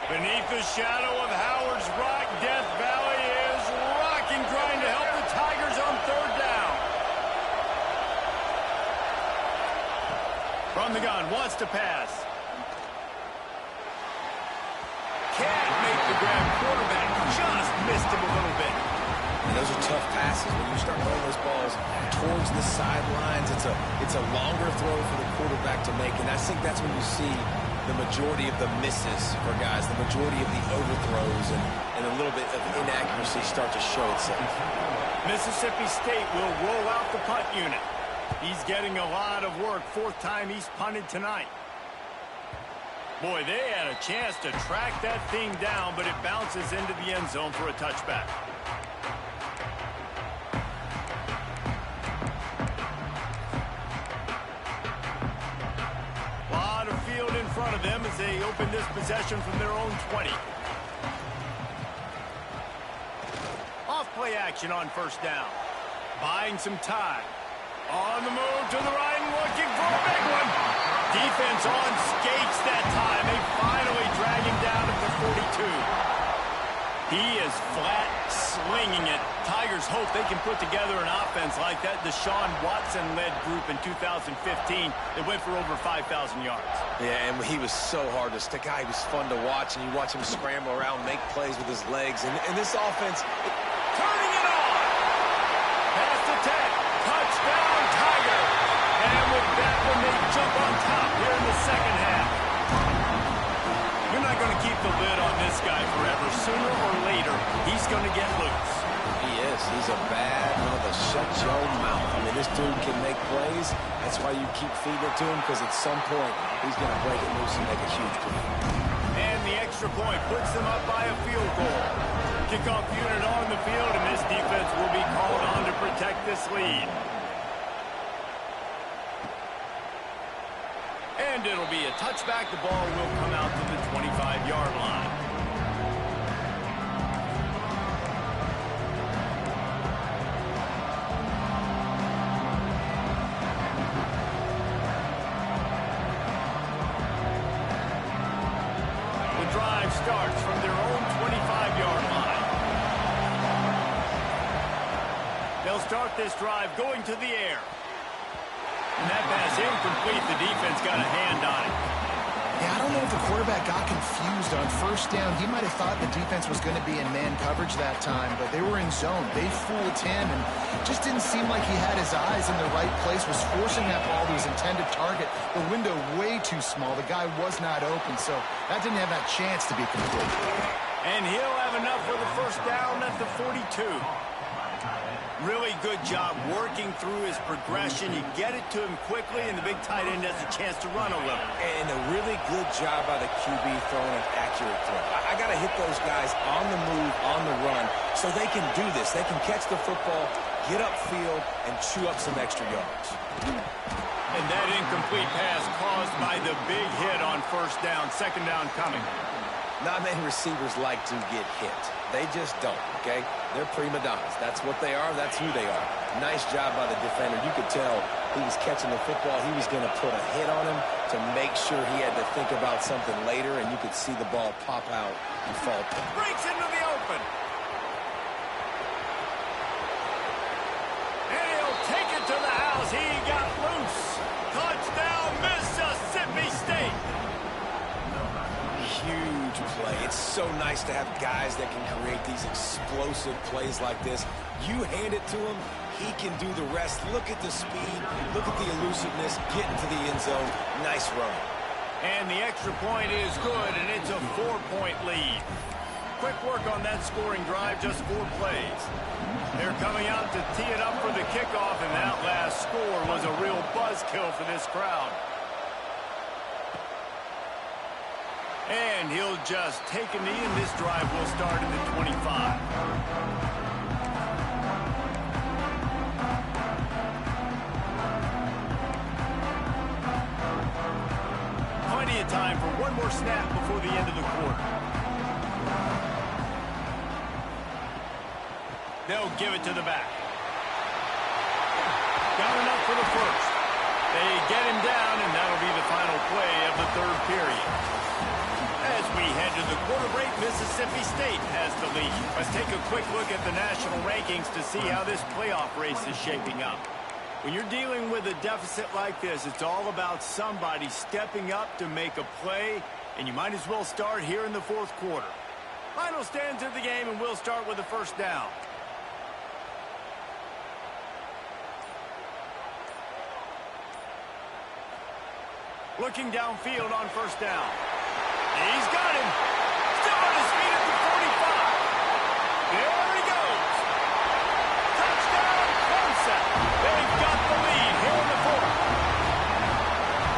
Beneath the shadow of Howard's Rock, Death Valley is rocking, trying to help the Tigers on 3rd down. From the gun, wants to pass. Can't make the grab. Quarterback just missed him a little bit. And those are tough passes. When you start throwing those balls towards the sidelines, it's a longer throw for the quarterback to make. And I think that's when you see the majority of the misses for guys, the majority of the overthrows and a little bit of inaccuracy start to show itself. Mississippi State will roll out the punt unit. He's getting a lot of work. 4th time he's punted tonight. Boy, they had a chance to track that thing down, but it bounces into the end zone for a touchback. Lot of field in front of them as they open this possession from their own 20. Off play action on 1st down. Buying some time. On the move to the right and looking for a big one. Defense on skates that time. They finally drag him down at the 42. He is flat slinging it. Tigers hope they can put together an offense like that Deshaun Watson-led group in 2015 that went for over 5,000 yards. Yeah, and he was so hard to stick out. He was fun to watch, and you watch him scramble around, make plays with his legs. And this offense, turning it on. Pass to 10. Touchdown, Tiger. And with that one, they jump on top here in the second half. You're not going to keep the lid on this guy forever. Sooner or later, he's going to get loose. he is. He's a bad mother. Shut your mouth. I mean, this dude can make plays. That's why you keep feeding it to him, because at some point, he's going to break it loose and make a huge play. And the extra point puts them up by a field goal. Kickoff unit on the field, and this defense will be called on to protect this lead. And it'll be a touchback. The ball will come out to the 25-yard line. The drive starts from their own 25-yard line. They'll start this drive going to the air. And that pass incomplete. The defense got a hand on it. Yeah, I don't know if the quarterback got confused on first down. He might have thought the defense was going to be in man coverage that time, but they were in zone. They fooled him and just didn't seem like he had his eyes in the right place, was forcing that ball to his intended target. The window way too small. The guy was not open, so that didn't have that chance to be complete. And he'll have enough for the first down at the 42. Really good job working through his progression. You get it to him quickly, and the big tight end has a chance to run a little. And a really good job by the QB throwing an accurate throw. I got to hit those guys on the move, on the run, so they can do this. They can catch the football, get upfield, and chew up some extra yards. And that incomplete pass caused by the big hit on first down. Second down coming. Not many receivers like to get hit. They just don't, okay? They're prima donnas. That's what they are. That's who they are. Nice job by the defender. You could tell he was catching the football. He was going to put a hit on him to make sure he had to think about something later, and you could see the ball pop out and fall. Breaks into the open. And he'll take it to the house. He got loose. Touchdown, Mississippi State. Huge play. It's so nice to have guys that can create these explosive plays like this. You hand it to him, he can do the rest. Look at the speed. Look at the elusiveness. Getting to the end zone. Nice run. And the extra point is good, and it's a 4-point lead. Quick work on that scoring drive, just 4 plays. They're coming out to tee it up for the kickoff, and that last score was a real buzzkill for this crowd. And he'll just take a knee, and this drive will start at the 25. Plenty of time for one more snap before the end of the quarter. They'll give it to the back. Down enough for the first. They get him down, and that'll be the final play of the third period. As we head to the quarter break, Mississippi State has the lead. Let's take a quick look at the national rankings to see how this playoff race is shaping up. When you're dealing with a deficit like this, it's all about somebody stepping up to make a play, and you might as well start here in the fourth quarter. Final stands of the game, and we'll start with the first down. Looking downfield on first down. He's got him. Still on his feet at the 45. There he goes. Touchdown, Clemson. They've got the lead here in the fourth.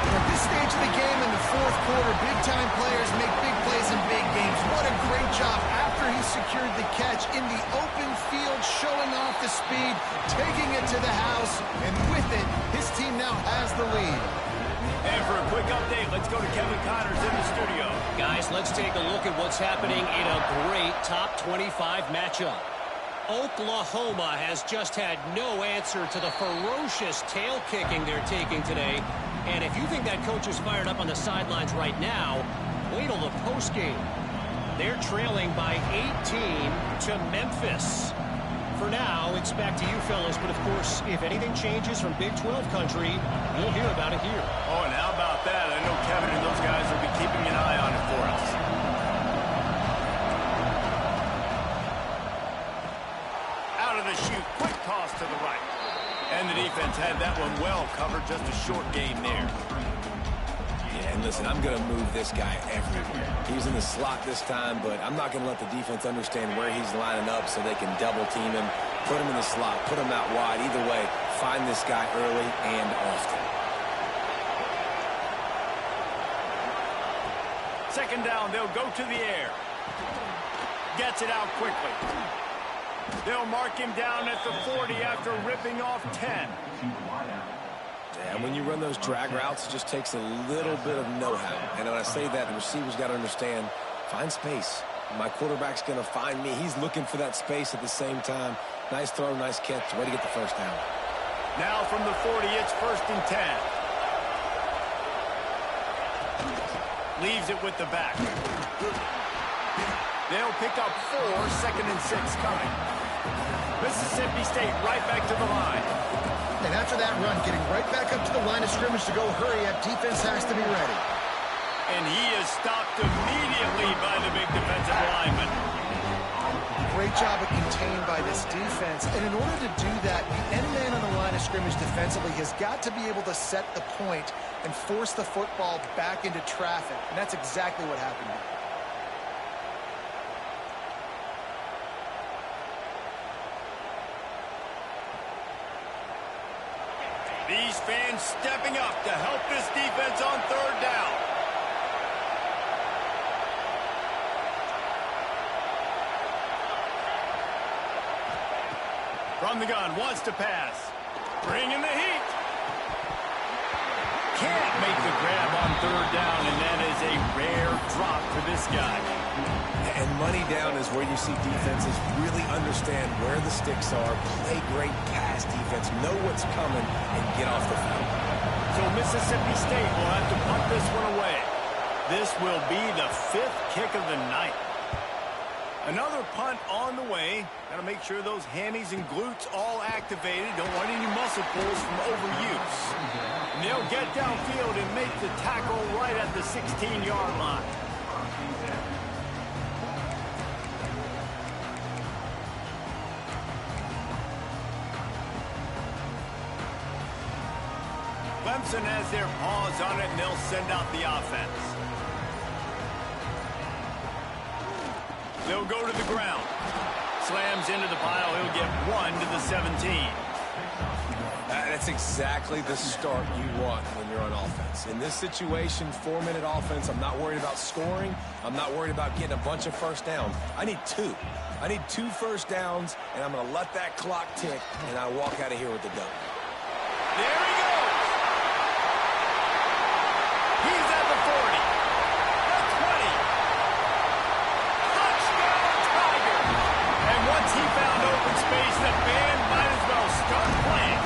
At this stage of the game in the fourth quarter, big-time players make big plays in big games. What a great job after he secured the catch in the open field, showing off the speed, taking it to the house, and with it, his team now has the lead. And for a quick update, let's go to Kevin Connors in the studio. Guys, let's take a look at what's happening in a great top 25 matchup. Oklahoma has just had no answer to the ferocious tail kicking they're taking today. And if you think that coach is fired up on the sidelines right now, wait till the postgame. They're trailing by 18 to Memphis. For now, it's back to you fellas, but of course, if anything changes from Big 12 country, you'll hear about it here. Oh, and how about that? I know Kevin and those guys will be keeping an eye on it for us. Out of the chute, quick toss to the right. And the defense had that one well covered, just a short game there. Yeah, and listen, I'm going to move this guy everywhere. He's in the slot this time, but I'm not going to let the defense understand where he's lining up so they can double team him, put him in the slot, put him out wide. Either way, find this guy early and often. Second down, they'll go to the air. Gets it out quickly. They'll mark him down at the 40 after ripping off 10. And when you run those drag routes, it just takes a little bit of know-how. And when I say that, the receiver's got to understand, find space. My quarterback's going to find me. He's looking for that space at the same time. Nice throw, nice catch. Way to get the first down. Now from the 40, it's 1st and 10. Leaves it with the back. They'll pick up 4, 2nd and 6 coming. Mississippi State right back to the line. And after that run, getting right back up to the line of scrimmage to go hurry up, defense has to be ready. And he is stopped immediately by the big defensive lineman. Great job of contained by this defense. And in order to do that, the end man on the line of scrimmage defensively has got to be able to set the point and force the football back into traffic. And that's exactly what happened here. These fans stepping up to help this defense on 3rd down. From the gun, wants to pass. Bringing the heat. Can't make the grab on 3rd down, and that is a rare drop for this guy. And money down is where you see defenses really understand where the sticks are, play great pass defense, know what's coming, and get off the field. So Mississippi State will have to punt this one away. This will be the 5th kick of the night. Another punt on the way. Got to make sure those hammies and glutes all activated. Don't want any muscle pulls from overuse. And they'll get downfield and make the tackle right at the 16-yard line. Clemson has their paws on it, and they'll send out the offense. They'll go to the ground. Slams into the pile. He'll get 1 to the 17. That's exactly the start you want when you're on offense. In this situation, 4-minute offense, I'm not worried about scoring. I'm not worried about getting a bunch of first downs. I need 2. I need 2 first downs, and I'm going to let that clock tick, and I walk out of here with the dub. There he goes. He's at the 40. The 20. Touchdown, Tiger. And once he found open space, the band might as well start playing.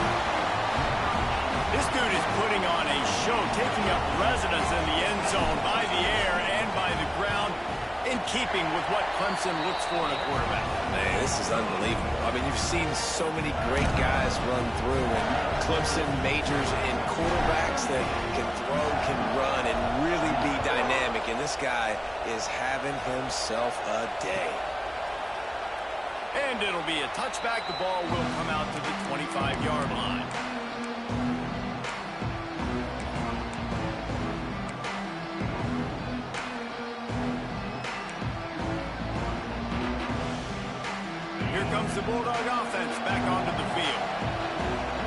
This dude is putting on a show, taking up residence in the end zone by the air and by the ground, in keeping with what Clemson looks for in a quarterback. Man, this is unbelievable. I mean, you've seen so many great guys run through, and Clemson majors in quarterbacks that can throw, can run, and really be dynamic. And this guy is having himself a day. And it'll be a touchback. The ball will come out to the 25-yard line. Here comes the Bulldog offense back onto the field.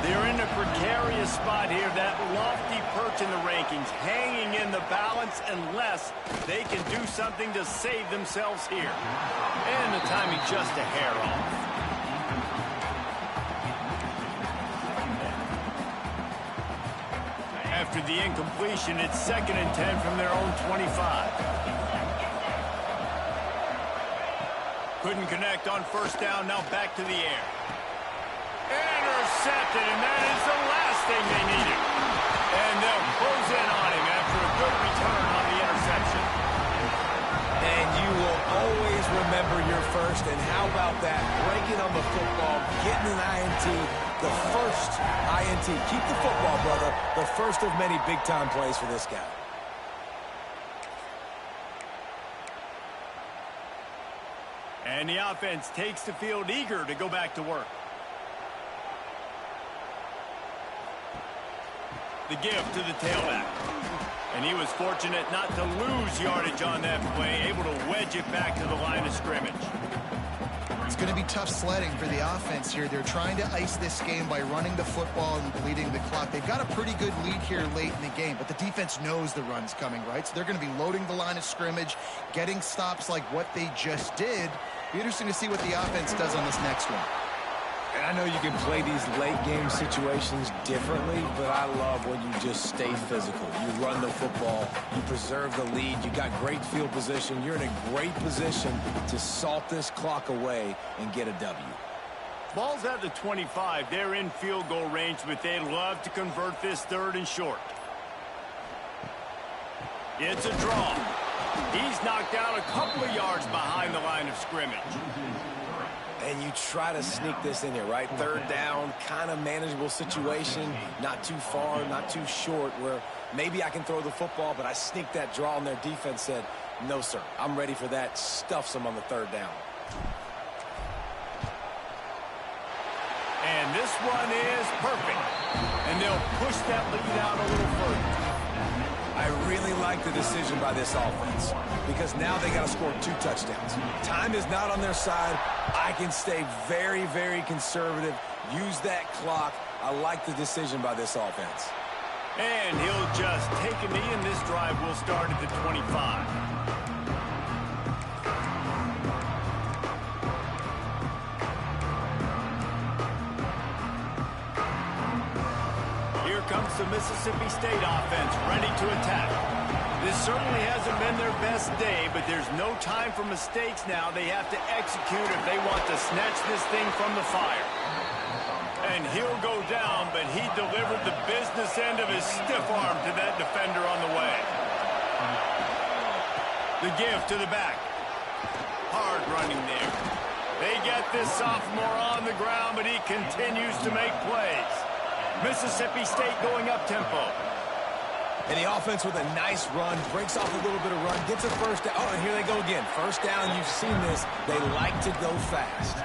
They're in a precarious spot here, that lofty perch in the rankings, hanging in the balance unless they can do something to save themselves here. And the timing just a hair off. After the incompletion, it's 2nd and 10 from their own 25. Couldn't connect on first down, now back to the air. Intercepted, and that is the last thing they needed. And they'll close in on him after a good return on the interception. And you will always remember your first, and how about that? Breaking on the football, getting an INT, the first INT. Keep the football, brother. The first of many big-time plays for this guy. And the offense takes the field eager to go back to work. The give to the tailback. And he was fortunate not to lose yardage on that play, able to wedge it back to the line of scrimmage. It's going to be tough sledding for the offense here. They're trying to ice this game by running the football and bleeding the clock. They've got a pretty good lead here late in the game, but the defense knows the run's coming, right? So they're going to be loading the line of scrimmage, getting stops like what they just did. Be interesting to see what the offense does on this next one. And I know you can play these late-game situations differently, but I love when you just stay physical. You run the football, you preserve the lead, you got great field position, you're in a great position to salt this clock away and get a W. Ball's at the 25. They're in field goal range, but they'd love to convert this 3rd and short. It's a draw. He's knocked down a couple of yards behind the line of scrimmage. And you try to sneak this in here, right? 3rd down, kind of manageable situation, not too far, not too short, where maybe I can throw the football, but I sneak that draw, and their defense said, no, sir, I'm ready for that, stuffs them on the 3rd down. And this one is perfect. And they'll push that lead out a little further. I really like the decision by this offense because now they got to score 2 touchdowns. Time is not on their side. I can stay very, very conservative, use that clock. I like the decision by this offense. And he'll just take a knee, and this drive will start at the 25. Here comes the Mississippi State offense, ready to attack. This certainly hasn't been their best day, but there's no time for mistakes now. They have to execute if they want to snatch this thing from the fire. And he'll go down, but he delivered the business end of his stiff arm to that defender on the way. The give to the back. Hard running there. They get this sophomore on the ground, but he continues to make plays. Mississippi State going up-tempo. And the offense with a nice run, breaks off a little bit of run, gets a first down. Oh, and here they go again. First down, you've seen this. They like to go fast.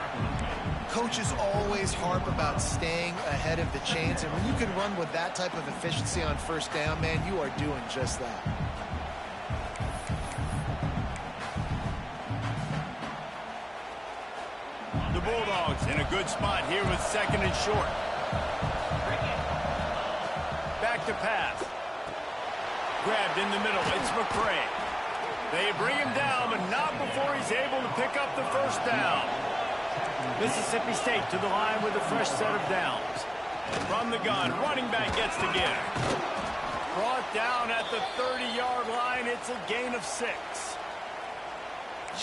Coaches always harp about staying ahead of the chains, and when you can run with that type of efficiency on first down, man, you are doing just that. The Bulldogs in a good spot here with 2nd and short. Back to pass. Grabbed in the middle. It's McCray. They bring him down, but not before he's able to pick up the first down. Mississippi State to the line with a fresh set of downs. From the gun, running back gets to give. Brought down at the 30-yard line. It's a gain of 6.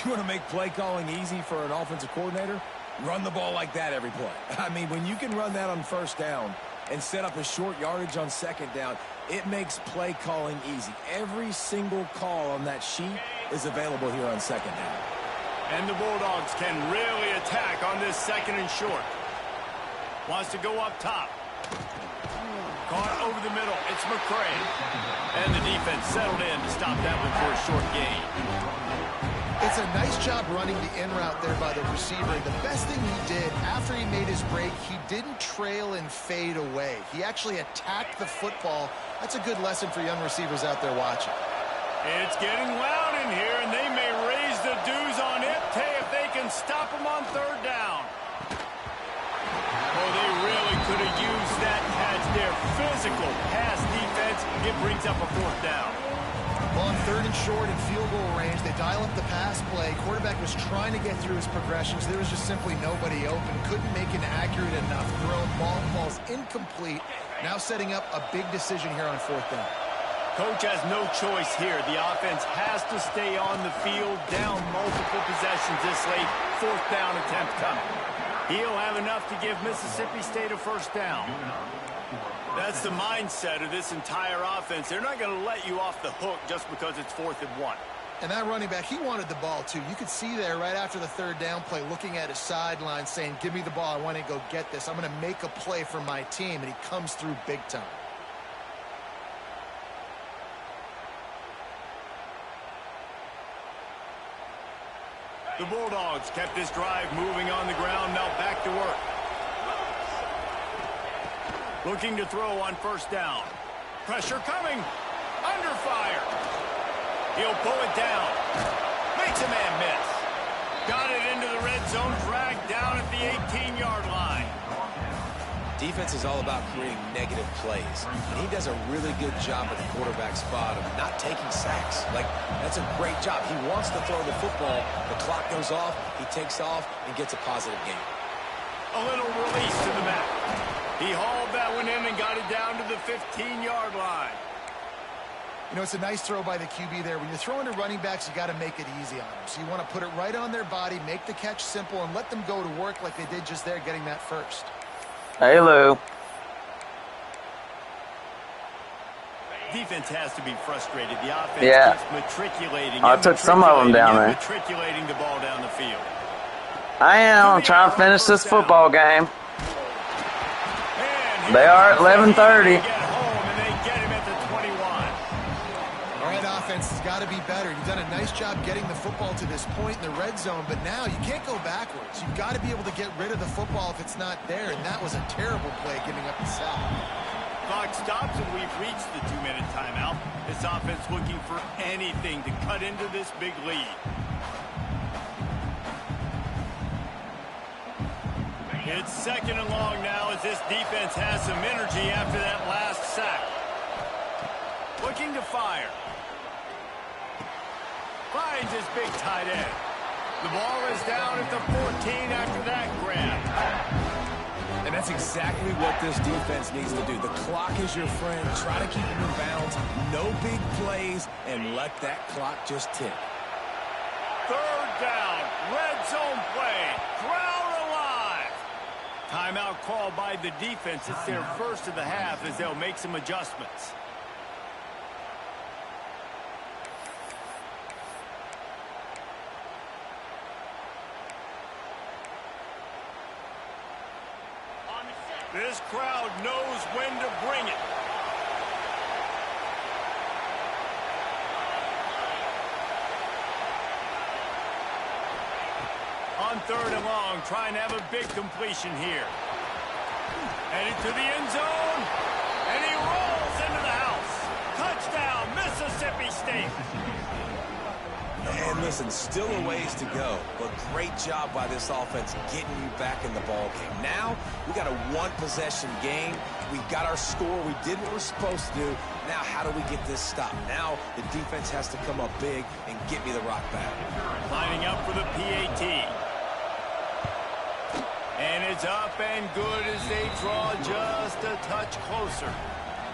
You want to make play calling easy for an offensive coordinator? Run the ball like that every play. I mean, when you can run that on first down and set up a short yardage on 2nd down, it makes play calling easy. Every single call on that sheet is available here on 2nd down. And the Bulldogs can really attack on this 2nd and short. Wants to go up top. Caught over the middle. It's McCray. And the defense settled in to stop that one for a short gain. It's a nice job running the in route there by the receiver. The best thing he did after he made his break, he didn't trail and fade away. He actually attacked the football. That's a good lesson for young receivers out there watching. It's getting loud in here, and they may raise the dues on it if they can stop them on 3rd down. Oh, they really could have used that catch there. Physical pass defense. It brings up a 4th down. Well, on 3rd and short and field goal range, they dial up the pass play. Quarterback was trying to get through his progressions. There was just simply nobody open. Couldn't make an accurate enough throw. Ball falls incomplete. Now setting up a big decision here on 4th down. Coach has no choice here. The offense has to stay on the field, down multiple possessions this late. 4th down attempt coming. He'll have enough to give Mississippi State a first down. That's the mindset of this entire offense. They're not going to let you off the hook just because it's 4th and 1. And that running back, he wanted the ball too. You could see there right after the 3rd down play, looking at his sideline saying, give me the ball. I want to go get this. I'm going to make a play for my team. And he comes through big time. The Bulldogs kept this drive moving on the ground. Now back to work. Looking to throw on 1st down. Pressure coming. Under fire. He'll pull it down. Makes a man miss. Got it into the red zone. Dragged down at the 18-yard line. Defense is all about creating negative plays. And he does a really good job at the quarterback spot of not taking sacks. Like, that's a great job. He wants to throw the football. The clock goes off. He takes off and gets a positive gain. A little release to the back. He hauled that one in and got it down to the 15-yard line. You know, it's a nice throw by the QB there. When you're throwing to running backs, you got to make it easy on them. So you want to put it right on their body, make the catch simple, and let them go to work like they did just there, getting that first. Hey, Lou. Defense has to be frustrated. The offense keeps matriculating. I took some of them down there. Matriculating the ball down the field. I am. I'm trying to finish this football game. They are at 11:30. All right, offense has got to be better. You've done a nice job getting the football to this point in the red zone, but now you can't go backwards. You've got to be able to get rid of the football if it's not there, and that was a terrible play giving up the sack. Clock stops, and we've reached the 2-minute timeout. This offense looking for anything to cut into this big lead. It's 2nd and long now as this defense has some energy after that last sack. Looking to fire. Finds his big tight end. The ball is down at the 14 after that grab. And that's exactly what this defense needs to do. The clock is your friend. Try to keep them in bounds. No big plays, and let that clock just tick. 3rd down. Red zone play. Crowd alive. Timeout called by the defense. It's their first of the half as they'll make some adjustments. This crowd knows when to bring it. On on 3rd and long, trying to have a big completion here. Headed to the end zone, and he rolls into the house. Touchdown, Mississippi State. And listen, still a ways to go, but great job by this offense getting you back in the ball game. Now, we got a one-possession game. We got our score. We did what we're supposed to do. Now, how do we get this stopped? Now, the defense has to come up big and get me the rock back. Lining up for the PAT. And it's up and good as they draw just a touch closer.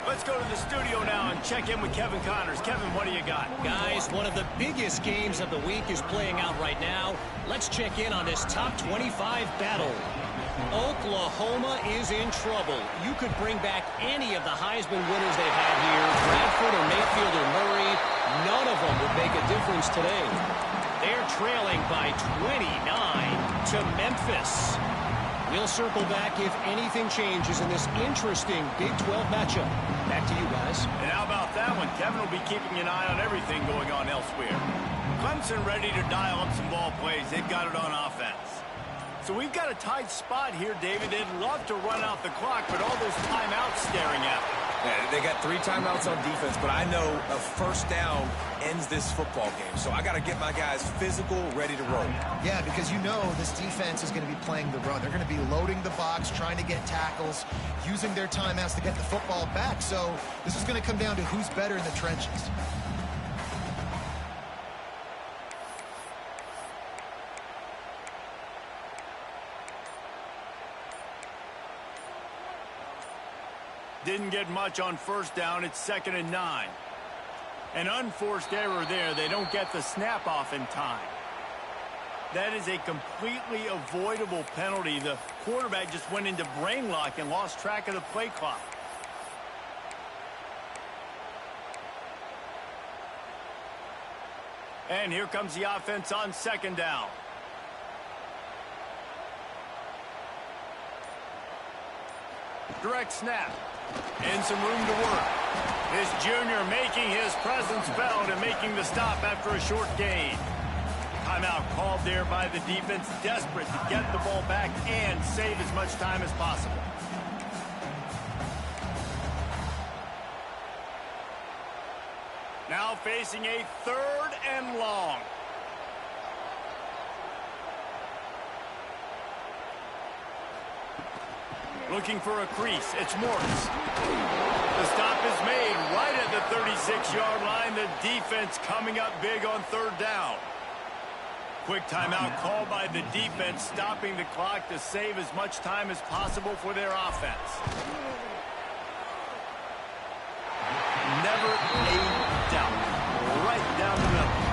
Let's go to the studio now and check in with Kevin Connors. Kevin, what do you got? Guys, one of the biggest games of the week is playing out right now. Let's check in on this top 25 battle. Oklahoma is in trouble. You could bring back any of the Heisman winners they've had here, Bradford or Mayfield or Murray. None of them would make a difference today. They're trailing by 29 to Memphis. We'll circle back if anything changes in this interesting Big 12 matchup. Back to you guys. And how about that one? Kevin will be keeping an eye on everything going on elsewhere. Clemson ready to dial up some ball plays. They've got it on offense. So we've got a tight spot here, David. They'd love to run out the clock, but all those timeouts staring at them. Yeah, they got 3 timeouts on defense, but I know a first down ends this football game. So I got to get my guys physical, ready to roll. Yeah, because you know this defense is going to be playing the run. They're going to be loading the box, trying to get tackles, using their timeouts to get the football back. So this is going to come down to who's better in the trenches. Didn't get much on first down. It's 2nd and 9. An unforced error there. They don't get the snap off in time. That is a completely avoidable penalty. The quarterback just went into brain lock and lost track of the play clock. And here comes the offense on 2nd down. Direct snap. And some room to work. This junior making his presence felt and making the stop after a short gain. Timeout called there by the defense, desperate to get the ball back and save as much time as possible. Now facing a 3rd and long. Looking for a crease. It's Morris. The stop is made right at the 36-yard line. The defense coming up big on 3rd down. Quick timeout called by the defense, stopping the clock to save as much time as possible for their offense. Never a doubt. Right down the middle.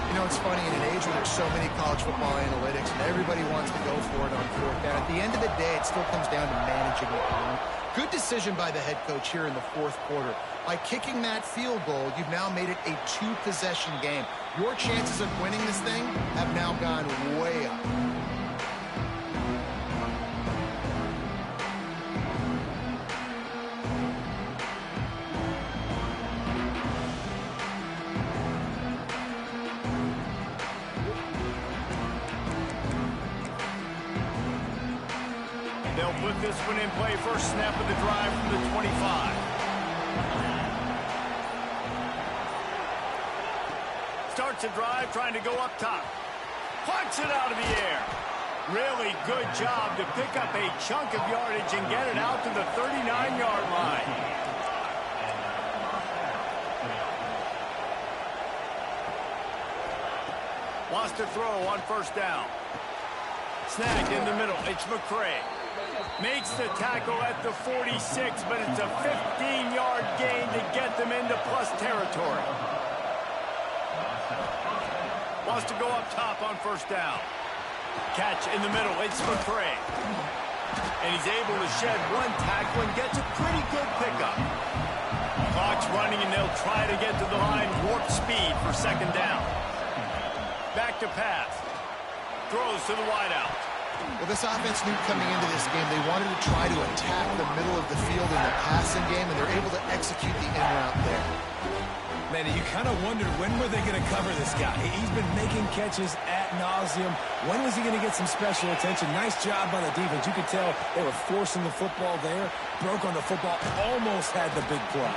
You know, it's funny, in an age where there's so many college football analytics and everybody wants to go for it on 4th down, at the end of the day, it still comes down to managing the time. Good decision by the head coach here in the 4th quarter. By kicking that field goal, you've now made it a 2-possession game. Your chances of winning this thing have now gone way up. They'll put this one in play. First snap of the drive from the 25. Starts a drive trying to go up top. Punts it out of the air. Really good job to pick up a chunk of yardage and get it out to the 39-yard line. Wants to throw on first down. Snagged in the middle. It's McCray. Makes the tackle at the 46, but it's a 15-yard gain to get them into plus territory. Wants to go up top on first down. Catch in the middle. It's McCray. And he's able to shed one tackle and gets a pretty good pickup. Clock's running, and they'll try to get to the line warp speed for 2nd down. Back to pass. Throws to the wideout. Well, this offense knew coming into this game they wanted to try to attack the middle of the field in the passing game, and they're able to execute the in route there. Man, you kind of wondered when were they going to cover this guy. He's been making catches ad nauseum. When was he going to get some special attention? Nice job by the defense. You could tell they were forcing the football there. Broke on the football, almost had the big play.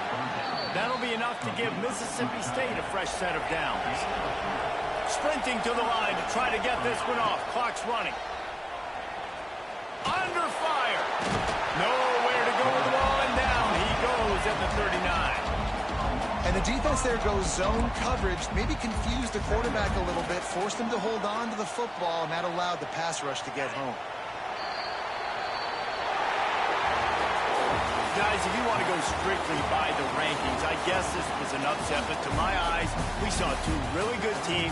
That'll be enough to give Mississippi State a fresh set of downs. Sprinting to the line to try to get this one off. Clock's running. Under fire. Nowhere to go with the ball, and down he goes at the 39. And the defense there goes zone coverage, maybe confused the quarterback a little bit, forced him to hold on to the football, and that allowed the pass rush to get home. Guys, if you want to go strictly by the rankings, I guess this was an upset, but to my eyes, we saw two really good teams